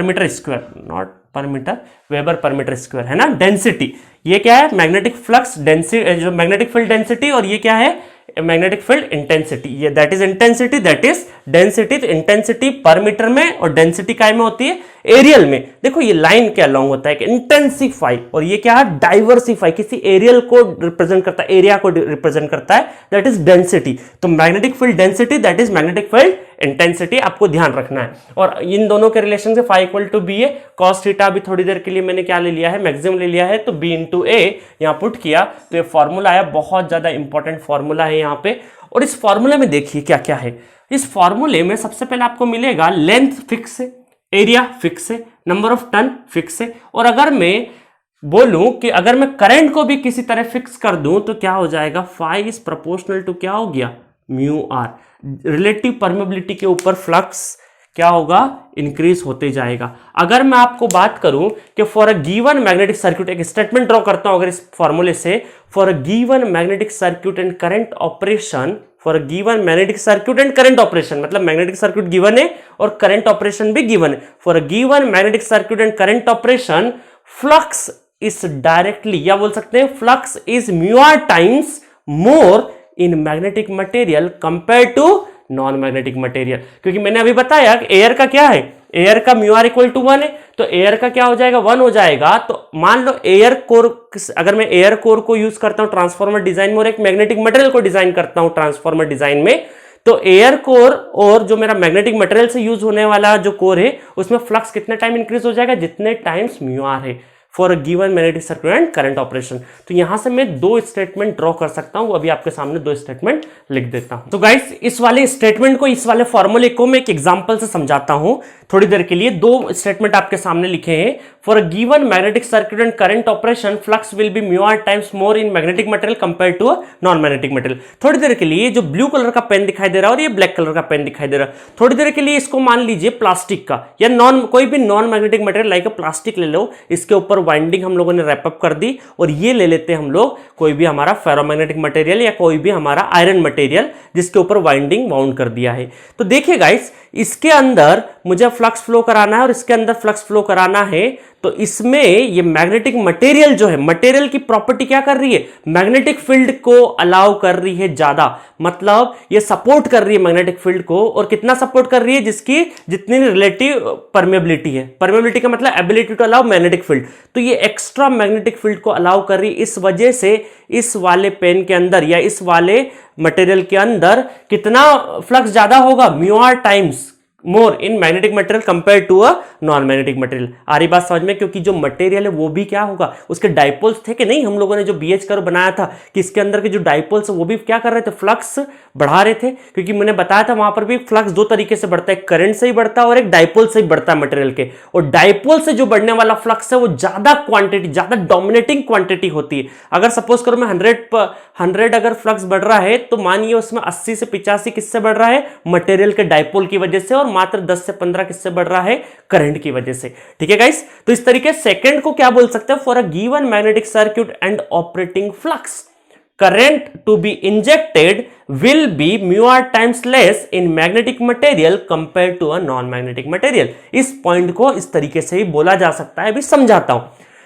metre square, not per metre, weber per metre square है ना। डेंसिटी ये क्या है, मैग्नेटिक फ्लक्स डेंसिटी, जो मैग्नेटिक फील्ड डेंसिटी, और ये क्या है मैग्नेटिक फील्ड इंटेंसिटी, ये that is intensity, that is density. तो इंटेंसिटी पर मीटर में और डेंसिटी काय में होती है, एरियल में। देखो ये लाइन क्या लॉन्ग होता है कि इंटेंसिफाई, और ये क्या है डाइवर्सिफाई, किसी एरियल को रिप्रेजेंट करता है, एरिया को रिप्रेजेंट करता है, दैट इज डेंसिटी। तो magnetic field density that is magnetic field intensity, आपको ध्यान रखना है। और इन दोनों के रिलेशन से फाई इक्वल टू बी है, कॉस थीटा भी थोड़ी देर के लिए मैंने क्या ले लिया है, मैक्सिमम ले लिया है, तो बी इंटू ए यहां पुट किया, तो ये फॉर्मूला आया, बहुत ज्यादा इंपॉर्टेंट फॉर्मूला है यहाँ पे। और इस फॉर्मूले में देखिए क्या क्या है, इस फॉर्मूले में सबसे पहले आपको मिलेगा लेंथ फिक्स है, एरिया फिक्स है, नंबर ऑफ टर्न फिक्स है। और अगर मैं बोलूं कि अगर मैं करंट को भी किसी तरह फिक्स कर दूं तो क्या हो जाएगा, फाई इज प्रोपोर्शनल टू क्या हो गया, म्यू आर। रिलेटिव परमेबिलिटी के ऊपर फ्लक्स क्या होगा, इंक्रीज होते जाएगा। अगर मैं आपको बात करूं कि for a given magnetic circuit, एक स्टेटमेंट ड्रॉ करता हूं अगर इस फॉर्मूले से, for a given magnetic circuit and current operation, for a given magnetic circuit and current operation, मतलब मैग्नेटिक सर्किट गिवन है और करंट ऑपरेशन भी गिवन है। For a given magnetic circuit and current operation flux is directly, या बोल सकते हैं flux is mu R times more in magnetic material compare to non magnetic material. क्योंकि मैंने अभी बताया कि एयर का क्या है, एयर का म्यू आर इक्वल टू 1 है, तो एयर का क्या हो जाएगा, 1 हो जाएगा। तो मान लो एयर कोर, अगर मैं एयर कोर को यूज करता हूं ट्रांसफार्मर डिजाइन में और एक मैग्नेटिक मटेरियल को डिजाइन करता हूं ट्रांसफार्मर डिजाइन में, तो एयर कोर और जो मेरा मैग्नेटिक मटेरियल से यूज होने वाला जो कोर है उसमें फ्लक्स कितने टाइम इंक्रीज हो जाएगा, जितने टाइम्स म्यू आर है for a given magnetic circuit and current operation. तो यहां से मैं 2 स्टेटमेंट ड्रॉ कर सकता हूं, अभी आपके सामने 2 स्टेटमेंट लिख देता हूं। तो गाइस इस वाले स्टेटमेंट को, इस वाले फॉर्मूले को मैं एक एग्जांपल से समझाता हूं थोड़ी देर के लिए। 2 स्टेटमेंट आपके सामने लिखे हैं, for a given magnetic circuit and current operation flux will be mu R times more in magnetic material compare to a non magnetic material. थोड़ी देर के लिए जो ब्लू कलर का पेन दिखाई दे रहा है और ये ब्लैक कलर का पेन दिखाई दे रहा है, थोड़ी देर के लिए इसको मान लीजिए प्लास्टिक का या कोई भी non magnetic material like plastic ले लो, इसके ऊपर वाइंडिंग हम लोगों ने रैप अप कर दी, और ये ले लेते हैं हम लोग कोई भी हमारा फेरोमैग्नेटिक मटेरियल या कोई भी हमारा आयरन मटेरियल जिसके ऊपर वाइंडिंग बाउंड कर दिया है। तो देखिए गाइस, इसके अंदर मुझे फ्लक्स फ्लो कराना है और इसके अंदर फ्लक्स फ्लो कराना है, तो इसमें ये मैग्नेटिक मटेरियल जो है, मटेरियल की प्रॉपर्टी क्या कर रही है, मैग्नेटिक फील्ड को अलाउ कर रही है ज्यादा, मतलब ये सपोर्ट कर रही है मैग्नेटिक फील्ड को। और कितना सपोर्ट कर रही है, जिसकी जितनी रिलेटिव परमेबिलिटी है, परमेबिलिटी का मतलब ability to allow magnetic field, तो ये एक्स्ट्रा मैग्नेटिक फील्ड को अलाउ कर रही है। इस वजह से इस वाले पेन के अंदर या इस वाले मटेरियल के अंदर कितना फ्लक्स ज्यादा होगा, mu R times more in magnetic material compare to a non magnetic material. आ रही बात समझ में, क्योंकि जो मटेरियल है वो भी क्या होगा, उसके डाइपोल्स थे कि नहीं, हम लोगों ने जो बीएच कर्व बनाया था कि इसके अंदर के जो डाइपोल्स वो भी क्या कर रहे थे, फ्लक्स बढ़ा रहे थे। क्योंकि मैंने बताया था वहां पर भी फ्लक्स 2 तरीके से बढ़ता है, करंट से ही बढ़ता है और एक डाइपोल से ही बढ़ता है मटेरियल के। और डाइपोल से जो बढ़ने वाला फ्लक्स है वो ज्यादा क्वांटिटी, ज्यादा डोमिनेटिंग क्वांटिटी होती है। अगर सपोज करो मैं 100 अगर फ्लक्स बढ़ रहा है, तो मानिए उसमें 80 से 85 किससे बढ़ रहा है, मटेरियल के डाइपोल की वजह से, और मात्र 10 से 15 किससे बढ़ रहा है, करंट की वजह से। ठीक है गाइस, तो इस तरीके सेकंड को क्या बोल सकते हैं, for a given magnetic circuit and operating flux. current to be injected will be mu r times less in magnetic material compared to a non-magnetic material। इस पॉइंट को इस तरीके से ही बोला जा सकता है, अभी समझाता हूं।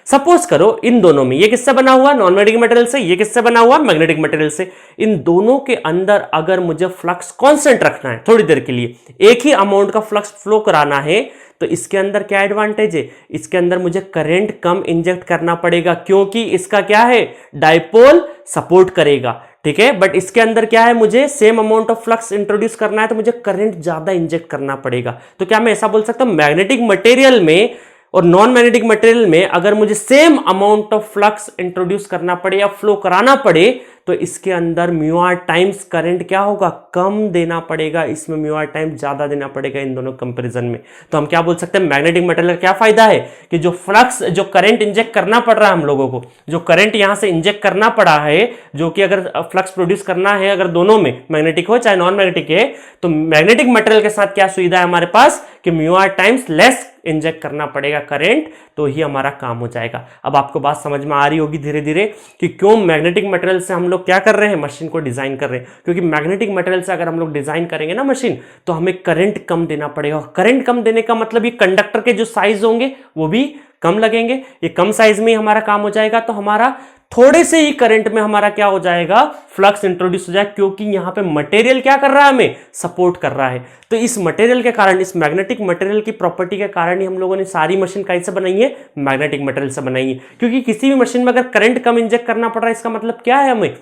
सपोज करो इन दोनों में, ये किससे बना हुआ, नॉन मैग्नेटिक मटेरियल से, ये किससे बना हुआ, मैग्नेटिक मटेरियल से। इन दोनों के अंदर अगर मुझे फ्लक्स कांस्टेंट रखना है थोड़ी देर के लिए, एक ही अमाउंट का फ्लक्स फ्लो कराना है, तो इसके अंदर क्या एडवांटेज है, इसके अंदर मुझे करंट कम इंजेक्ट करना पड़ेगा, क्योंकि इसका क्या है, डाइपोल सपोर्ट करेगा, ठीक है। बट इसके अंदर क्या है, मुझे same amount of flux introduce करना है, तो मुझे करंट ज्यादा इंजेक्ट करना पड़ेगा। तो क्या मैं ऐसा बोल सकता हूं, मैग्नेटिक मटेरियल में और नॉन मैग्नेटिक मटेरियल में अगर मुझे same amount of flux introduce करना पड़े या फ्लो कराना पड़े, तो इसके अंदर म्यू आर टाइम्स करंट क्या होगा, कम देना पड़ेगा, इसमें म्यू आर टाइम्स ज्यादा देना पड़ेगा इन दोनों कंपैरिजन में। तो हम क्या बोल सकते हैं, मैग्नेटिक मटेरियल का क्या फायदा है कि जो फ्लक्स, जो करंट इंजेक्ट करना पड़ रहा है हम लोगों को, जो करंट यहां से इंजेक्ट करना पड़ा है, जो कि अगर फ्लक्स प्रोड्यूस करना है, अगर दोनों में मैग्नेटिक हो चाहे नॉन मैग्नेटिक है, तो मैग्नेटिक मटेरियल के साथ क्या सुविधा है हमारे पास कि mu R times less inject करना पड़ेगा करंट, तो ही हमारा काम हो जाएगा। अब आपको बात समझ में आ रही होगी धीरे धीरे कि क्यों मैग्नेटिक मटेरियल से हम लोग क्या कर रहे हैं, मशीन को डिजाइन कर रहे हैं। क्योंकि मैग्नेटिक मटेरियल से अगर हम लोग डिजाइन करेंगे ना मशीन, तो हमें करंट कम देना पड़ेगा। करंट कम देने का मतलब ये कंडक्टर के जो साइज होंगे वो भी कम लगेंगे, ये कम साइज में ही हमारा काम हो जाएगा। तो हमारा थोड़े से ही करंट में हमारा क्या हो जाएगा, फ्लक्स इंट्रोड्यूस हो जाएगा, क्योंकि यहां पे मटेरियल क्या कर रहा है, हमें सपोर्ट कर रहा है। तो इस मटेरियल के कारण, इस मैग्नेटिक मटेरियल की प्रॉपर्टी के कारण ही हम लोगों ने सारी मशीन कैसे बनाई है, मैग्नेटिक मटेरियल से बनाई है। क्योंकि किसी भी मशीन में अगर करंट कम इंजेक्ट करना पड़ रहा है, इसका मतलब क्या है, हमें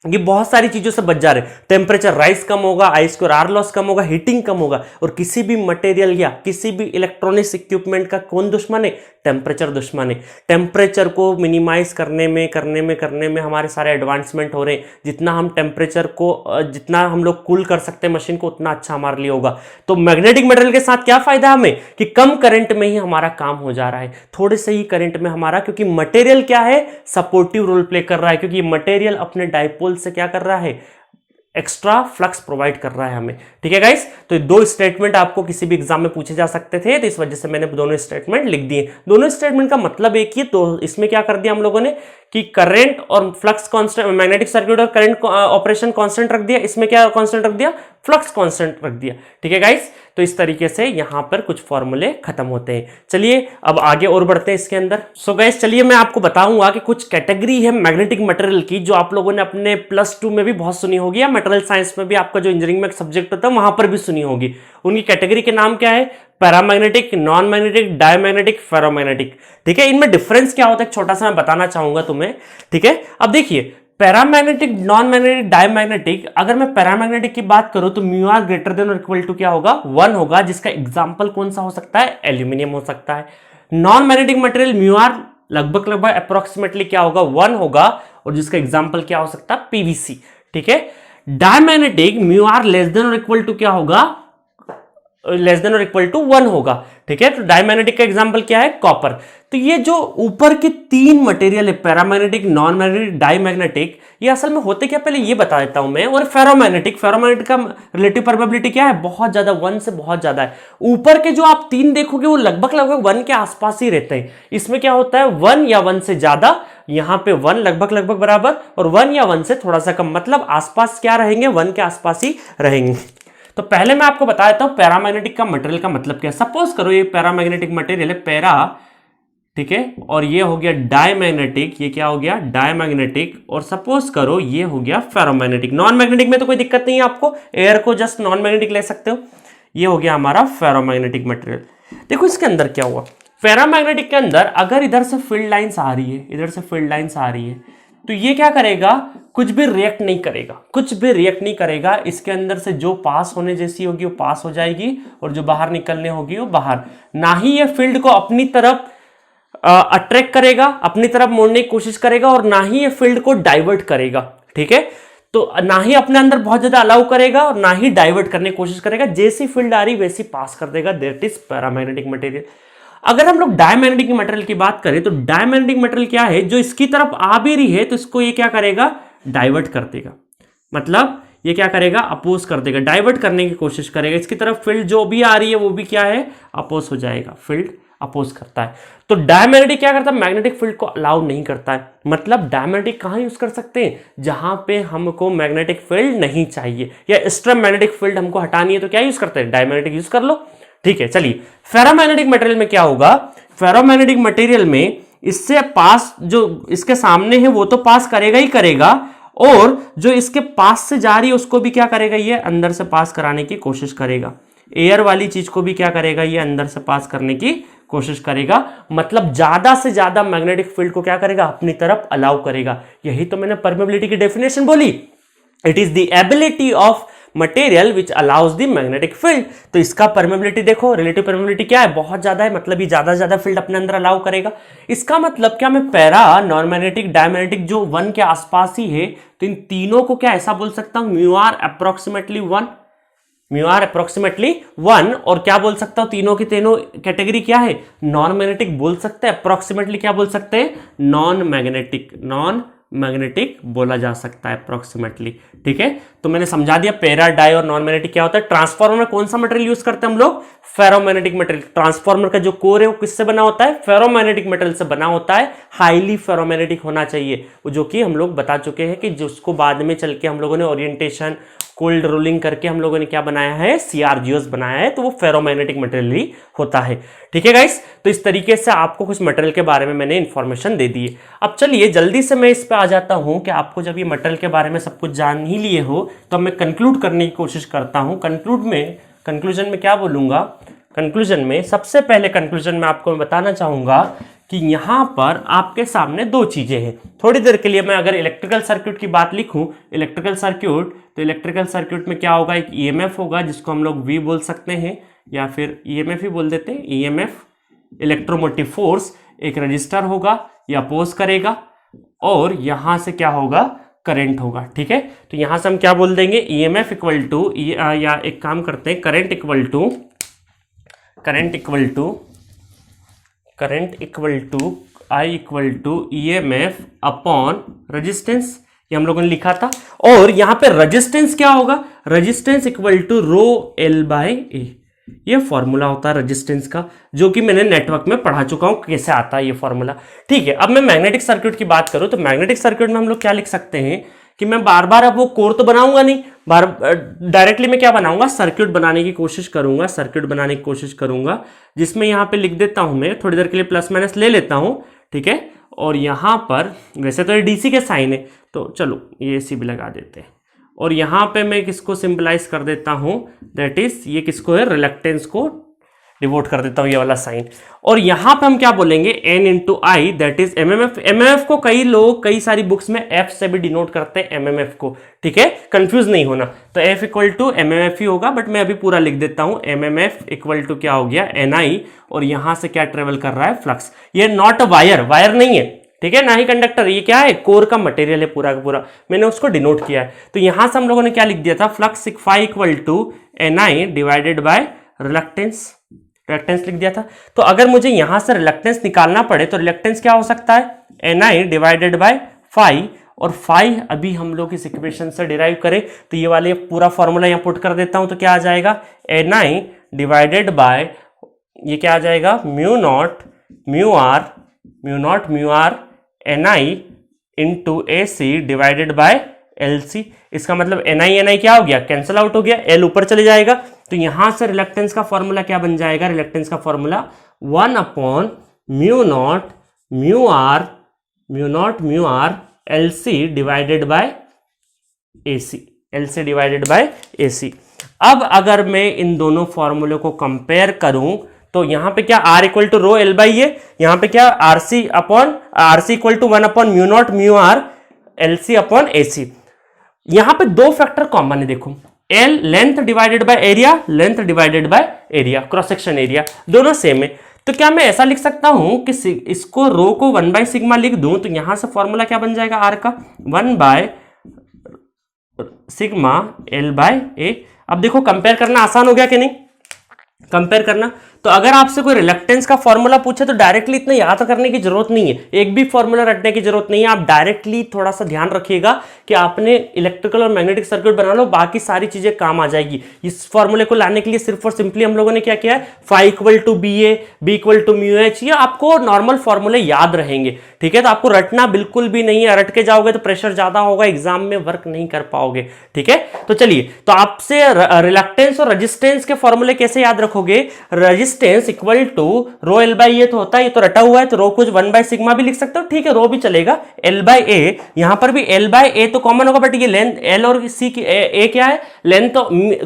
ये बहुत सारी चीजों से बच जा रहे हैं। टेम्परेचर राइज कम होगा, आई स्क्वायर आर लॉस कम होगा, हीटिंग कम होगा। और किसी भी मटेरियल या किसी भी इलेक्ट्रॉनिक्स इक्विपमेंट का कौन दुश्मन है, टेम्परेचर दुश्मन है। टेम्परेचर को मिनिमाइज करने में हमारे सारे एडवांसमेंट हो रहे हैं। जितना हम टेम्परेचर को, जितना हम लोग कूल कर सकते हैं मशीन को, उतना अच्छा हमारे लिए होगा। तो मैग्नेटिक मटेरियल के साथ क्या फायदा हमें कि कम करंट में ही हमारा काम हो जा रहा है, थोड़े से ही करंट में हमारा, क्योंकि मटेरियल क्या है, सपोर्टिव रोल प्ले कर रहा है। क्योंकि मटेरियल अपने डाइपोल से क्या कर रहा है, एक्स्ट्रा फ्लक्स प्रोवाइड कर रहा है हमें, ठीक है गाइस। तो दो स्टेटमेंट आपको किसी भी एग्जाम में पूछे जा सकते थे, तो इस वजह से मैंने दोनों स्टेटमेंट लिख दिए। दोनों स्टेटमेंट का मतलब एक ही, तो इसमें क्या कर दिया हम लोगों ने कि करंट और फ्लक्स कांस्टेंट, मैग्नेटिक सर्किट और करंट ऑपरेशन कांस्टेंट रख दिया, इसमें क्या कांस्टेंट रख दिया, फ्लक्स कांस्टेंट रख दिया, ठीक है गाइस। तो इस तरीके से यहां पर कुछ फॉर्मूले खत्म होते हैं। चलिए अब आगे और बढ़ते हैं इसके अंदर। सो गाइस चलिए मैं आपको बताऊंगा कि कुछ कैटेगरी है मैग्नेटिक मटेरियल की, जो आप लोगों ने अपने +2 में भी बहुत सुनी होगी, या मटेरियल साइंस में भी आपका जो इंजीनियरिंग में सब्जेक्ट होता है वहां पर भी सुनी होगी। उनकी कैटेगरी के नाम क्या है, paramagnetic, non magnetic, diamagnetic, ferromagnetic, ठीक है। इनमें डिफरेंस क्या होता है छोटा सा मैं बताना चाहूंगा तुम्हें, ठीक है। अब देखिए पैरामैग्नेटिक, नॉन मैग्नेटिक, डायमैग्नेटिक, अगर मैं पैरामैग्नेटिक की बात करूं तो म्यू आर ग्रेटर देन और इक्वल टू क्या होगा, 1 होगा, जिसका एग्जांपल कौन सा हो सकता है, एल्यूमिनियम हो सकता है। Non magnetic material mu R लगभग अप्रोक्सीमेटली क्या होगा, 1 होगा, और जिसका एग्जांपल क्या हो सकता है, पीवीसी, ठीक है। Diamagnetic mu R less than और इक्वल टू क्या होगा, लेस देन और इक्वल टू 1 होगा, ठीक है। तो डायमैग्नेटिक का एग्जांपल क्या है, कॉपर। तो ये जो ऊपर के 3 मटेरियल है, पैरामैग्नेटिक, नॉन मैग्नेटिक, डायमैग्नेटिक, ये असल में होते क्या पहले ये बता देता हूं मैं। और फेरोमैग्नेटिक का रिलेटिव प्रोबेबिलिटी क्या है, बहुत ज्यादा, 1 से बहुत ज्यादा है। ऊपर के जो आप 3 देखोगे वो लगभग 1 के आसपास ही रहते हैं। इसमें क्या होता है, 1 या 1 से ज्यादा, यहां पे 1 लगभग बराबर, और 1 या 1 से थोड़ा सा कम, मतलब आसपास क्या रहेंगे, 1 के आसपास ही रहेंगे। तो पहले मैं आपको बता देता हूं पैरामैग्नेटिक का मटेरियल का मतलब क्या है। सपोज करो ये पैरामैग्नेटिक मटेरियल है, पैरा, ठीक है, और ये हो गया डायमैग्नेटिक, ये क्या हो गया, डायमैग्नेटिक, और सपोज करो ये हो गया फेरोमैग्नेटिक। नॉन मैग्नेटिक में तो कोई दिक्कत नहीं है आपको, एयर को जस्ट नॉन मैग्नेटिक ले सकते हो। ये हो गया हमारा फेरोमैग्नेटिक मटेरियल। देखो इसके अंदर क्या हुआ, पैरामैग्नेटिक के अंदर अगर इधर से फील्ड लाइंस आ रही है, इधर से फील्ड लाइंस आ रही है, तो ये क्या करेगा, कुछ भी रिएक्ट नहीं करेगा, कुछ भी रिएक्ट नहीं करेगा। इसके अंदर से जो पास होने जैसी होगी वो पास हो जाएगी, और जो बाहर निकलने होगी वो बाहर। ना ही ये फील्ड को अपनी तरफ अट्रैक्ट करेगा, अपनी तरफ मोड़ने की कोशिश करेगा, और ना ही ये फील्ड को डाइवर्ट करेगा, ठीक है। तो ना ही अपने अंदर बहुत ज्यादा अलाउ करेगा, और ना ही डाइवर्ट करने की कोशिश करेगा। जैसी फील्ड आ रही वैसी पास कर देगा, दैट इज पैरामैग्नेटिक मटेरियल। अगर हम लोग डायमैग्नेटिक मटेरियल की बात करें, तो डायमैग्नेटिक मटेरियल क्या है, जो इसकी तरफ आ भी रही है तो इसको ये क्या करेगा, डाइवर्ट कर देगा। मतलब ये क्या करेगा, अपोज कर देगा, डाइवर्ट करने की कोशिश करेगा। इसकी तरफ फील्ड जो भी आ रही है वो भी क्या है, अपोज हो जाएगा, फील्ड अपोज करता है। तो डायमैग्नेटिक क्या करता है, मैग्नेटिक फील्ड को अलाउ नहीं करता है। मतलब डायमैग्नेटिक कहाँ यूज कर सकते हैं, जहां पे हमको मैग्नेटिक फील्ड नहीं चाहिए या एक्स्ट्रा मैग्नेटिक फील्ड हमको हटानी है, तो क्या यूज करते हैं, डायमैग्नेटिक यूज कर लो। ठीक है, चलिए फेरोमैग्नेटिक मटेरियल में क्या होगा, फेरोमैग्नेटिक मटेरियल में इससे पास, जो इसके सामने है वो तो पास करेगा ही करेगा, और जो इसके पास से जा रही है उसको भी क्या करेगा, ये अंदर से पास कराने की कोशिश करेगा। एयर वाली चीज को भी क्या करेगा, ये अंदर से पास करने की कोशिश करेगा। मतलब ज्यादा से ज्यादा मैग्नेटिक फील्ड को क्या करेगा, अपनी तरफ अलाउ करेगा। यही तो मैंने परमेबिलिटी की डेफिनेशन बोली, it is the ability of material which allows the magnetic field. तो इसका परमेबिलिटी देखो, रिलेटिव परमेबिलिटी क्या है, बहुत ज्यादा है, मतलब ये ज्यादा से ज्यादा फील्ड अपने अंदर अलाउ करेगा। इसका मतलब क्या, मैं पैरा, नॉन मैग्नेटिक, डायमैग्नेटिक जो 1 के आसपास ही है, तो इन तीनों को क्या ऐसा बोल सकता हूं, mu R approximately 1, mu R approximately 1। और क्या बोल सकता हूं, तीनों की तीनों कैटेगरी क्या है, नॉन मैग्नेटिक बोल सकते हैं, अप्रोक्सीमेटली क्या बोल सकते हैं, नॉन मैग्नेटिक, नॉन मैग्नेटिक बोला जा सकता है अप्रोक्सीमेटली। ठीक है, तो मैंने समझा दिया पैरा, डाई और नॉन मैग्नेटिक क्या होता है। ट्रांसफार्मर में कौन सा मटेरियल यूज करते हैं हम लोग, फेरोमैग्नेटिक मटेरियल। ट्रांसफार्मर का जो कोर है वो किससे बना होता है, फेरोमैग्नेटिक मटेरियल से बना होता है, हाईली फेरोमैग्नेटिक होना चाहिए, जो कि हम लोग बता चुके हैं कि जिसको बाद में चल के हम लोगों ने ओरिएंटेशन, कोल्ड रोलिंग करके हम लोगों ने क्या बनाया है, सीआरजीओस बनाया है, तो वो फेरोमैग्नेटिक मटेरियल ही होता है। ठीक है गाइस, तो इस तरीके से आपको कुछ मटेरियल के बारे में मैंने इंफॉर्मेशन दे दी है। अब चलिए जल्दी से मैं इस पे आ जाता हूं कि आपको जब ये मटेरियल के बारे में सब कुछ जान ही लिए हो, तो मैं कंक्लूड करने की कोशिश करता हूं। कंक्लूजन में क्या बोलूंगा, कंक्लूजन में सबसे पहले कंक्लूजन में आपको मैं बताना चाहूंगा कि यहां पर आपके सामने दो चीजें हैं। थोड़ी देर के लिए मैं अगर इलेक्ट्रिकल सर्किट की बात लिखूं, इलेक्ट्रिकल सर्किट, तो इलेक्ट्रिकल सर्किट में क्या होगा, एक ईएमएफ होगा जिसको हम लोग वी बोल सकते हैं या फिर ईएमएफ ही बोल देते हैं, ईएमएफ, इलेक्ट्रोमोटिव फोर्स। एक रजिस्टर होगा, ये अपोज करेगा, और यहां से क्या होगा, करंट होगा। ठीक है, तो यहां से हम क्या बोल देंगे, ईएमएफ इक्वल टू, या एक काम करते हैं, current equal to I equal to EMF upon resistance, ये हम लोगों ने लिखा था। और यहां पे रेजिस्टेंस क्या होगा, resistance equal to rho L by A, ये फॉर्मूला होता है रेजिस्टेंस का, जो कि मैंने नेटवर्क में पढ़ा चुका हूं कैसे आता है ये फॉर्मूला। ठीक है, अब मैं मैग्नेटिक सर्किट की बात करूं, तो मैग्नेटिक सर्किट में हम लोग क्या लिख सकते हैं कि मैं बार बार अब वो कोर तो बनाऊंगा नहीं, डायरेक्टली मैं क्या बनाऊंगा, सर्किट बनाने की कोशिश करूंगा, जिसमें यहां पे लिख देता हूं, मैं थोड़ी देर के लिए प्लस माइनस ले लेता हूं। ठीक है, और यहां पर वैसे तो ये डीसी के साइन है, तो चलो ये एसी भी लगा देते हैं, और यहां पे मैं किसको सिंबलाइज कर देता हूं, दैट इज ये किसको है, रिलक्टेंस को डिवोट कर देता हूं, ये वाला साइन। और यहां पे हम क्या बोलेंगे, N into I, that is MMF. MMF को कई लोग कई सारी बुक्स में एफ से भी डिनोट करते हैं एमएमएफ को। ठीक है, कंफ्यूज नहीं होना, तो एफ इक्वल टू एमएमएफ ही होगा, बट मैं अभी पूरा लिख देता हूं, एमएमएफ इक्वल टू क्या हो गया, एनआई, और यहां से क्या ट्रेवल कर रहा है, फ्लक्स। ये नॉट अ वायर नहीं है, ठीक है, ना ही कंडक्टर, ये क्या है, कोर का मटेरियल है पूरा का पूरा, मैंने उसको डिनोट किया है। तो यहां से हम लोगों ने क्या लिख दिया था, flux phi equal to NI divided by reluctance लिख दिया था। तो अगर मुझे यहां से रिलक्टेंस निकालना पड़े तो रिलक्टेंस क्या हो सकता है, एनआई डिवाइडेड बाय फाई, और फाई अभी हम लोग इस इक्वेशन से डिराइव करें तो ये वाले पूरा फॉर्मूला यहां पुट कर देता हूं, तो क्या आ जाएगा, एनआई डिवाइडेड बाय, ये क्या आ जाएगा, mu naught mu R NI into A C divided by L C. इसका मतलब एनआई क्या हो गया, कैंसिल आउट हो गया, एल ऊपर चले जाएगा, तो यहां से रिलक्टेंस का फॉर्मूला क्या बन जाएगा, रिलक्टेंस का formula 1 upon mu naught mu R L C divided by A C, अब अगर मैं इन दोनों फॉर्मूले को कंपेयर करूं तो यहां पे क्या, R equal to rho L by A, यहां पे क्या, R C equal to 1 upon mu naught mu R L C upon A C. यहां पे दो फैक्टर कॉमन है, देखो, L length divided by area, cross section area, दोनों same है। तो क्या मैं ऐसा लिख सकता हूं कि इसको रो को 1 बाय सिग्मा लिख दूं, तो यहां से फॉर्मूला क्या बन जाएगा, आर का 1 बाय सिग्मा एल बाय ए। अब देखो कंपेयर करना आसान हो गया कि नहीं, कंपेयर करना, तो अगर आपसे कोई रिलक्टेंस का फॉर्मूला पूछे तो डायरेक्टली इतना याद करने की जरूरत नहीं है, एक भी फॉर्मूला रटने की जरूरत नहीं है। आप डायरेक्टली थोड़ा सा ध्यान रखिएगा कि आपने इलेक्ट्रिकल और मैग्नेटिक सर्किट बना लो, बाकी सारी चीजें काम आ जाएगी। इस फॉर्मूले को लाने के लिए सिर्फ और सिंपली हम लोगों ने क्या किया है, phi equal to B A, B equal to mu H, ये आपको नॉर्मल फॉर्मूले याद रहेंगे, ठीक है। तो आपको रटना बिल्कुल भी नहीं है, रट के जाओगे तो प्रेशर ज्यादा होगा, एग्जाम में वर्क नहीं कर पाओगे, ठीक है। तो चलिए, तो आपसे रिलक्टेंस और रेजिस्टेंस के फॉर्मूले कैसे याद रखोगे। Resistance equal to rho L by A तो होता है, ये तो रटा हुआ है, तो रो कुछ 1 सिग्मा भी लिख सकते हो, ठीक है, रो भी चलेगा, एल बाई ए, यहां पर भी एल बाई ए तो कॉमन होगा, बट ये लेंथ एल और सी की ए क्या है, length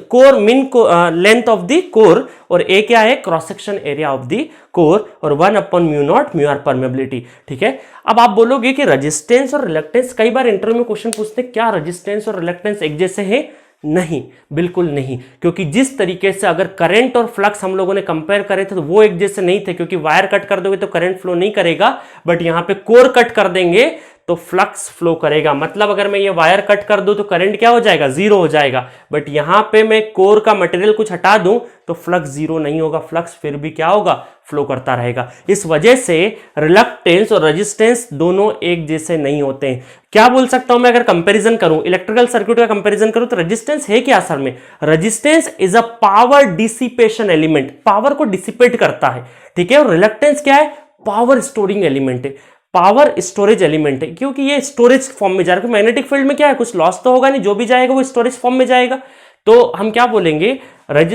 core min length of the core, और ए क्या है, cross section area of the core, और 1/μ0 म्यू आर परमेबिलिटी, ठीक है। अब आप बोलोगे कि रेजिस्टेंस और रिलक्टेंस, कई बार इंटरव्यू में क्वेश्चन पूछते हैं क्या रेजिस्टेंस और रिलक्टेंस एक जैसे हैं, नहीं, बिल्कुल नहीं, क्योंकि जिस तरीके से अगर करंट और फ्लक्स हम लोगों ने कंपेयर करे थे तो वो एक जैसे नहीं थे, क्योंकि वायर कट कर दोगे तो करंट फ्लो नहीं करेगा, बट यहां पे कोर कट कर देंगे तो फ्लक्स फ्लो करेगा। मतलब अगर मैं ये वायर कट कर दूं तो करंट क्या हो जाएगा, जीरो हो जाएगा, बट यहां पे मैं कोर का मटेरियल कुछ हटा दूं तो फ्लक्स जीरो नहीं होगा, फ्लक्स फिर भी क्या होगा, फ्लो करता रहेगा। इस वजह से रिलक्टेंस और रेजिस्टेंस दोनों एक जैसे नहीं होते हैं। क्या बोल सकता हूं मैं, अगर कंपैरिजन करूं, इलेक्ट्रिकल सर्किट का कंपैरिजन करूं, तो रेजिस्टेंस है क्या असल में, resistance is a power dissipation element, power को डिसिपेट करता है, ठीक है। और रिलक्टेंस क्या है, पावर स्टोरिंग एलिमेंट है, पावर स्टोरेज एलिमेंट है, क्योंकि ये स्टोरेज फॉर्म में जा रहा है। मैग्नेटिक फील्ड में क्या है, कुछ लॉस तो होगा नहीं, जो भी जाएगा वो स्टोरेज फॉर्म में जाएगा। तो हम क्या बोलेंगे,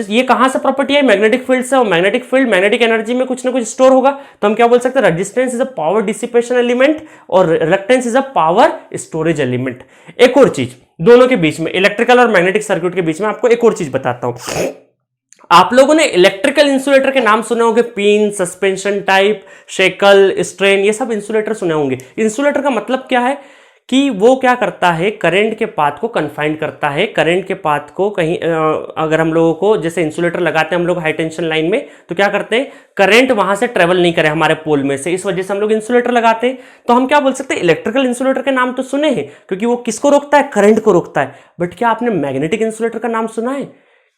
ये कहां से प्रॉपर्टी है, मैग्नेटिक फील्ड से, और मैग्नेटिक फील्ड मैग्नेटिक एनर्जी में कुछ ना कुछ स्टोर होगा, तो हम क्या बोल सकते हैं, resistance is a power dissipation element और reluctance is a power storage element. एक और चीज दोनों के बीच में, इलेक्ट्रिकल और मैग्नेटिक सर्किट के बीच में आपको एक और चीज बताता हूं। आप लोगों ने इलेक्ट्रिकल इंसुलेटर के नाम सुने होंगे, pin, suspension type, shackle, strain, ये सब इंसुलेटर सुने होंगे। इंसुलेटर का मतलब क्या है कि वो क्या करता है, करंट के पाथ को कन्फाइंड करता है, करंट के पाथ को कहीं अगर हम लोगों को जैसे इंसुलेटर लगाते हैं हम लोग हाई टेंशन लाइन में, तो क्या करते हैं, करंट वहां से ट्रेवल नहीं करे हमारे पोल में से, इस वजह से हम लोग इंसुलेटर लगाते हैं। तो हम क्या बोल सकते हैं, इलेक्ट्रिकल इंसुलेटर के नाम तो सुने हैं, क्योंकि वो किसको रोकता है, करंट को रोकता है, बट क्या आपने मैग्नेटिक इंसुलेटर का नाम सुना है,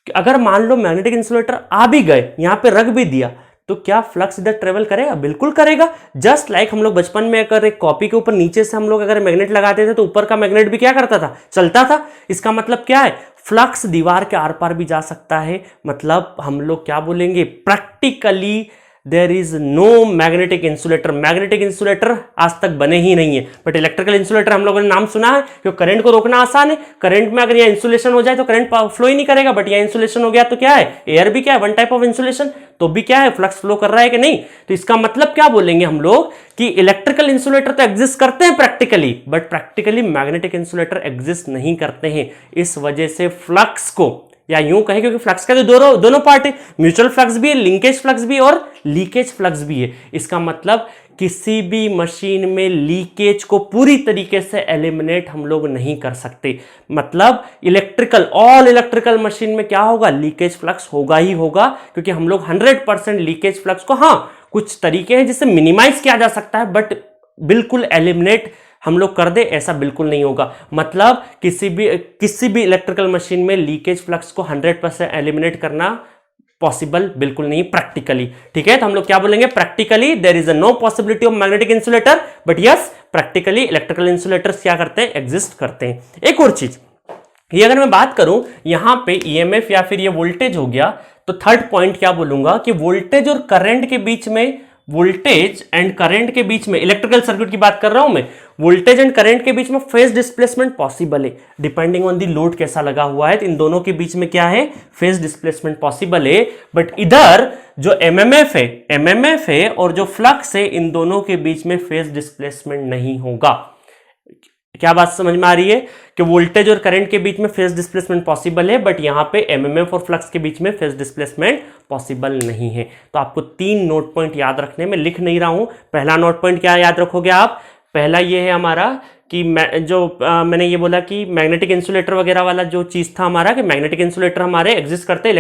अगर मान लो मैग्नेटिक इंसुलेटर आ भी गए, यहां पे रख भी दिया, तो क्या फ्लक्स इधर ट्रेवल करेगा, बिल्कुल करेगा। जस्ट लाइक हम लोग बचपन में अगर एक कॉपी के ऊपर नीचे से हम लोग अगर मैग्नेट लगाते थे तो ऊपर का मैग्नेट भी क्या करता था, चलता था। इसका मतलब क्या है, फ्लक्स दीवार के आर पार भी जा सकता है। मतलब हम लोग क्या बोलेंगे, practically there is no magnetic insulator, magnetic insulator आज तक बने ही नहीं है, बट इलेक्ट्रिकल इंसुलेटर हम लोगों ने नाम सुना है, क्योंकि करंट को रोकना आसान है। करंट में अगर यह इंसुलेशन हो जाए तो करंट फ्लो ही नहीं करेगा, बट यह इंसुलेशन हो गया तो क्या है, एयर भी क्या है, वन टाइप ऑफ इंसुलेशन, तो भी क्या है, फ्लक्स फ्लो कर रहा है कि नहीं। तो इसका मतलब क्या बोलेंगे हम लोग कि इलेक्ट्रिकल इंसुलेटर तो एग्जिस्ट करते हैं practically, but practically magnetic insulator exist नहीं करते हैं। इस वजह से फ्लक्स को, या यूं कहें, क्योंकि फ्लक्स का तो दोनों पार्ट है, म्यूचुअल फ्लक्स भी है, लिंकेज फ्लक्स भी और लीकेज फ्लक्स भी है। इसका मतलब किसी भी मशीन में लीकेज को पूरी तरीके से एलिमिनेट हम लोग नहीं कर सकते। मतलब ऑल इलेक्ट्रिकल मशीन में क्या होगा, लीकेज फ्लक्स होगा ही होगा, क्योंकि हम लोग 100% लीकेज फ्लक्स को, हाँ कुछ तरीके हैं जिससे मिनिमाइज किया जा सकता है, बट बिल्कुल एलिमिनेट हम लोग कर दे ऐसा बिल्कुल नहीं होगा। मतलब किसी भी इलेक्ट्रिकल मशीन में लीकेज फ्लक्स को 100% एलिमिनेट करना पॉसिबल बिल्कुल नहीं प्रैक्टिकली, ठीक है। तो हम लोग क्या बोलेंगे, practically there is no possibility of magnetic insulator, but yes practically electrical insulators क्या करते हैं, एग्जिस्ट करते हैं। एक और चीज, ये अगर मैं बात करूं यहां पे ईएमएफ या फिर ये वोल्टेज हो गया, तो थर्ड पॉइंट क्या बोलूंगा कि वोल्टेज और करंट के बीच में, वोल्टेज एंड करंट के बीच में, इलेक्ट्रिकल सर्किट की बात कर रहा हूं मैं, वोल्टेज एंड करंट के बीच में फेज डिस्प्लेसमेंट पॉसिबल है, डिपेंडिंग ऑन दी लोड कैसा लगा हुआ है, तो इन दोनों के बीच में क्या है, फेज डिस्प्लेसमेंट पॉसिबल है। बट इधर जो एमएमएफ है और जो फ्लक्स है, इन दोनों के बीच में फेज डिस्प्लेसमेंट नहीं होगा। क्या बात समझ में आ रही है कि वोल्टेज और करंट के बीच में फेज डिस्प्लेसमेंट पॉसिबल है, बट यहां पे एमएमएफ और फ्लक्स के बीच में फेज डिस्प्लेसमेंट पॉसिबल नहीं है। तो आपको 3 नोट पॉइंट याद रखने में, लिख नहीं रहा हूं। पहला नोट पॉइंट क्या याद रखोगे आप, पहला ये है हमारा कि मैंने ये बोला कि मैग्नेटिक इंसुलेटर वगैरह वाला जो चीज था हमारा, कि मैग्नेटिक इंसुलेटर हमारे एग्जिस्ट करते,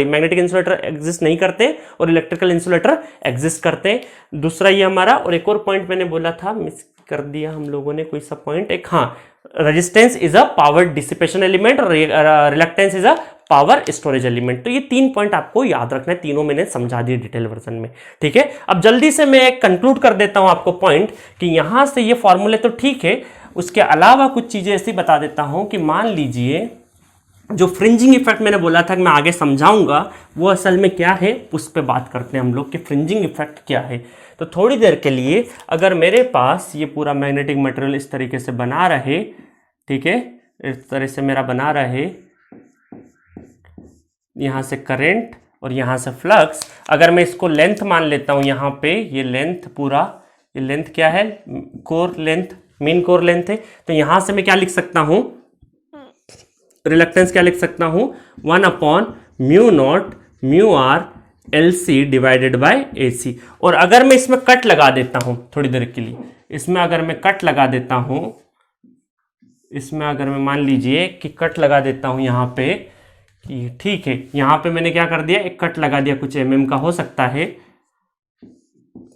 मैग्नेटिक इंसुलेटर एग्जिस्ट नहीं करते और इलेक्ट्रिकल इंसुलेटर एग्जिस्ट करते। दूसरा ये हमारा, और एक और पॉइंट मैंने बोला था, मिस कर दिया हम लोगों ने कोई सा पॉइंट एक, हाँ, resistance is a power dissipation element और reluctance is a power storage element. तो ये 3 पॉइंट आपको याद रखना है, तीनों मैंने समझा दिए डिटेल वर्जन में, ठीक है। अब जल्दी से मैं कंक्लूड कर देता हूं आपको पॉइंट कि यहां से ये फॉर्मूले तो ठीक है, उसके अलावा कुछ चीजें ऐसी बता देता हूं कि मान लीजिए जो फ्रिंजिंग इफेक्ट मैंने बोला था कि मैं आगे समझाऊंगा, वो असल में क्या है उस पर बात करते हैं हम लोग कि फ्रिंजिंग इफेक्ट क्या है। तो थोड़ी देर के लिए अगर मेरे पास ये पूरा मैग्नेटिक मटेरियल इस तरीके से बना रहे, ठीक है, इस तरह से मेरा बना रहे, यहाँ से करंट और यहाँ से फ्लक्स, अगर मैं इसको लेंथ मान लेता हूँ, यहाँ पे ये लेंथ पूरा, ये लेंथ क्या है, core length, main core length है। तो यहाँ से मैं क्या लिख सकता हूँ, रिलक्टेंस क्या लिख सकता हूँ, 1/μ0 μr LC divided by AC। और अगर मैं इसमें कट लगा देता हूँ थोड़ी देर के लिए, इसमें अगर मैं कट लगा देता हूँ, इसमें अगर मैं मान लीजिए कि कट लगा देता हूँ यहाँ पे, कि ठीक है, यहाँ पे मैंने क्या कर दिया, एक कट लगा दिया, कुछ mm का हो सकता है,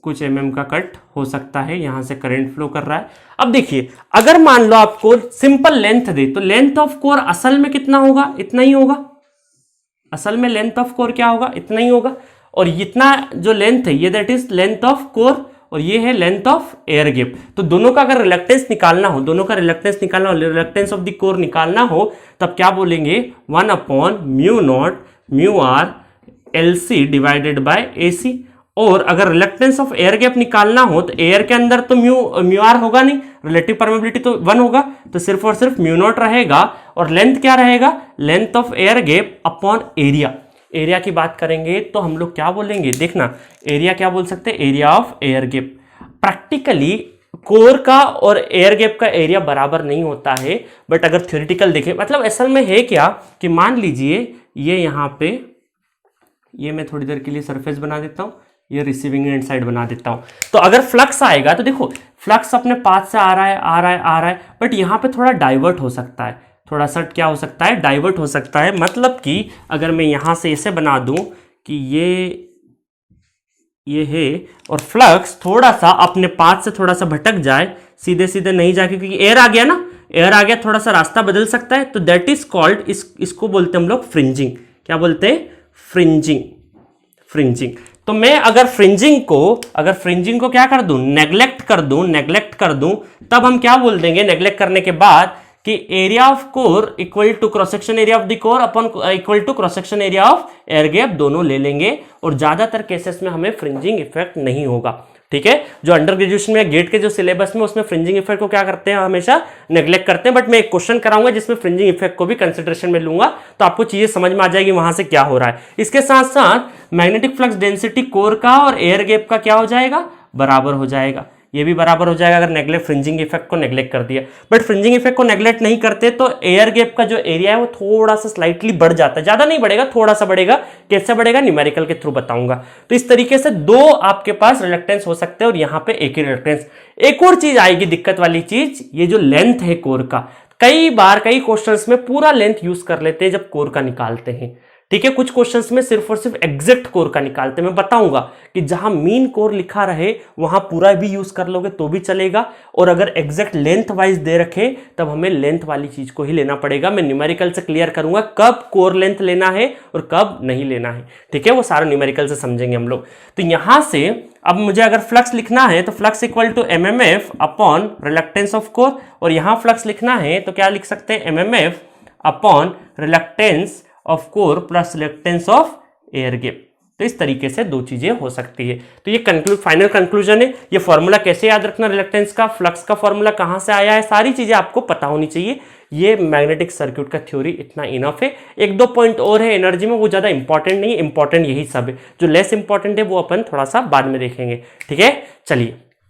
कुछ mm का कट हो सकता है, यहाँ से करंट फ्लो कर रहा है। अब देखिए, अगर मान लो आपको सिंपल लेंथ दे, तो लेंथ ऑफ कोर असल में कितना होगा, इतना ही होगा। असल में लेंथ ऑफ कोर क्या होगा, इतना ही होगा। और इतना जो लेंथ है ये that is length of core, और ये है लेंथ ऑफ एयर गैप। तो दोनों का अगर रिलक्टेंस निकालना हो, दोनों का रिलक्टेंस निकालना हो, रिलक्टेंस ऑफ द कोर निकालना हो, तब क्या बोलेंगे, 1/μ0 μr LC divided by AC। और अगर रिलक्टेंस ऑफ एयर गैप निकालना हो तो एयर के अंदर तो म्यू आर होगा नहीं, रिलेटिव परमेबिलिटी तो 1 होगा, तो सिर्फ और सिर्फ μ0 रहेगा। और लेंथ क्या रहेगा, length of air gap upon area. Area की बात करेंगे तो हम लोग क्या बोलेंगे, देखना, एरिया क्या बोल सकते हैं, area of air gap. Practically core का और एयर गैप का एरिया बराबर नहीं होता है, बट अगर थ्योरेटिकल देखें, मतलब असल में है क्या कि मान लीजिए ये यहाँ पे, ये मैं थोड़ी देर के लिए सरफेस बना देता हूँ, ये रिसीविंग एंड साइड बना देता हूँ। तो अगर फ्लक्स आएगा तो देखो, फ्लक्स अपने पाथ से आ रहा है, आ रहा है, आ रहा है, बट यहाँ पे थोड़ा डाइवर्ट हो सकता है, थोड़ा सा क्या हो सकता है, डाइवर्ट हो सकता है। मतलब कि अगर मैं यहाँ से ऐसे बना दूँ कि ये है, और फ्लक्स थोड़ा सा अपने पाथ से थोड़ा सा भटक जाए, सीधे सीधे नहीं जाए, क्योंकि एयर आ गया ना, एयर आ गया, थोड़ा सा रास्ता बदल सकता है, तो दैट इज कॉल्ड, इसको बोलते हैं हम लोग फ्रिंजिंग। क्या बोलते हैं, फ्रिंजिंग, फ्रिंजिंग। तो मैं अगर फ्रिंजिंग को क्या कर दूं, नेग्लेक्ट कर दूं, तब हम क्या बोल देंगे नेग्लेक्ट करने के बाद कि area of core equal to cross section area of the core upon equal to cross section area of air gap, दोनों ले लेंगे। और ज्यादातर केसेस में हमें फ्रिंजिंग इफेक्ट नहीं होगा, ठीक है। जो अंडर ग्रेजुएशन में गेट के जो सिलेबस में, उसमें फ्रिंजिंग इफेक्ट को क्या करते हैं, हमेशा नेग्लेक्ट करते हैं। बट मैं एक क्वेश्चन कराऊंगा जिसमें फ्रिंजिंग इफेक्ट को भी कंसिडरेशन में लूंगा, तो आपको चीजें समझ में आ जाएगी वहां से क्या हो रहा है। इसके साथ साथ मैग्नेटिक फ्लक्स डेंसिटी कोर का और एयर गैप का क्या हो जाएगा, बराबर हो जाएगा। ये भी बराबर हो जाएगा अगर नेग्लेक्ट, फ्रिंजिंग इफेक्ट को नेग्लेक्ट कर दिया। बट फ्रिंजिंग इफेक्ट को नेग्लेक्ट नहीं करते तो एयर गैप का जो एरिया है वो थोड़ा सा स्लाइटली बढ़ जाता है, ज्यादा नहीं बढ़ेगा, थोड़ा सा बढ़ेगा। कैसे बढ़ेगा, न्यूमेरिकल के थ्रू बताऊंगा। तो इस तरीके से दो आपके पास रिलक्टेंस हो सकते हैं और यहाँ पे एक ही रिलक्टेंस। एक और चीज आएगी दिक्कत वाली चीज, ये जो लेंथ है कोर का, कई बार कई क्वेश्चंस में पूरा लेंथ यूज कर लेते हैं जब कोर का निकालते हैं, ठीक है। कुछ क्वेश्चंस में सिर्फ और सिर्फ एग्जैक्ट कोर का निकालते हैं। मैं बताऊंगा कि जहां मीन कोर लिखा रहे वहां पूरा भी यूज कर लोगे तो भी चलेगा, और अगर एग्जैक्ट लेंथ वाइज दे रखे तब हमें लेंथ वाली चीज को ही लेना पड़ेगा। मैं न्यूमेरिकल से क्लियर करूंगा कब कोर लेंथ लेना है और कब नहीं लेना है, ठीक है। वो सारा न्यूमेरिकल से समझेंगे हम लोग। तो यहां से अब मुझे अगर फ्लक्स लिखना है तो flux equal to MMF upon reluctance of core, और यहां फ्लक्स लिखना है तो क्या लिख सकते हैं, MMF upon reluctance of core plus reluctance of air gap. तो इस तरीके से दो चीजें हो सकती है। तो ये फाइनल कंक्लूजन है। ये फॉर्मूला कैसे याद रखना, रिलक्टेंस का, फ्लक्स का फॉर्मूला कहां से आया है, सारी चीजें आपको पता होनी चाहिए। ये मैग्नेटिक सर्किट का थ्योरी इतना इनफ है। एक दो पॉइंट और है एनर्जी में, वो ज्यादा इंपॉर्टेंट नहीं है, इंपॉर्टेंट यही सब है। जो लेस इंपॉर्टेंट है वो अपन थोड़ा सा बाद में देखेंगे, ठीक है। चलिए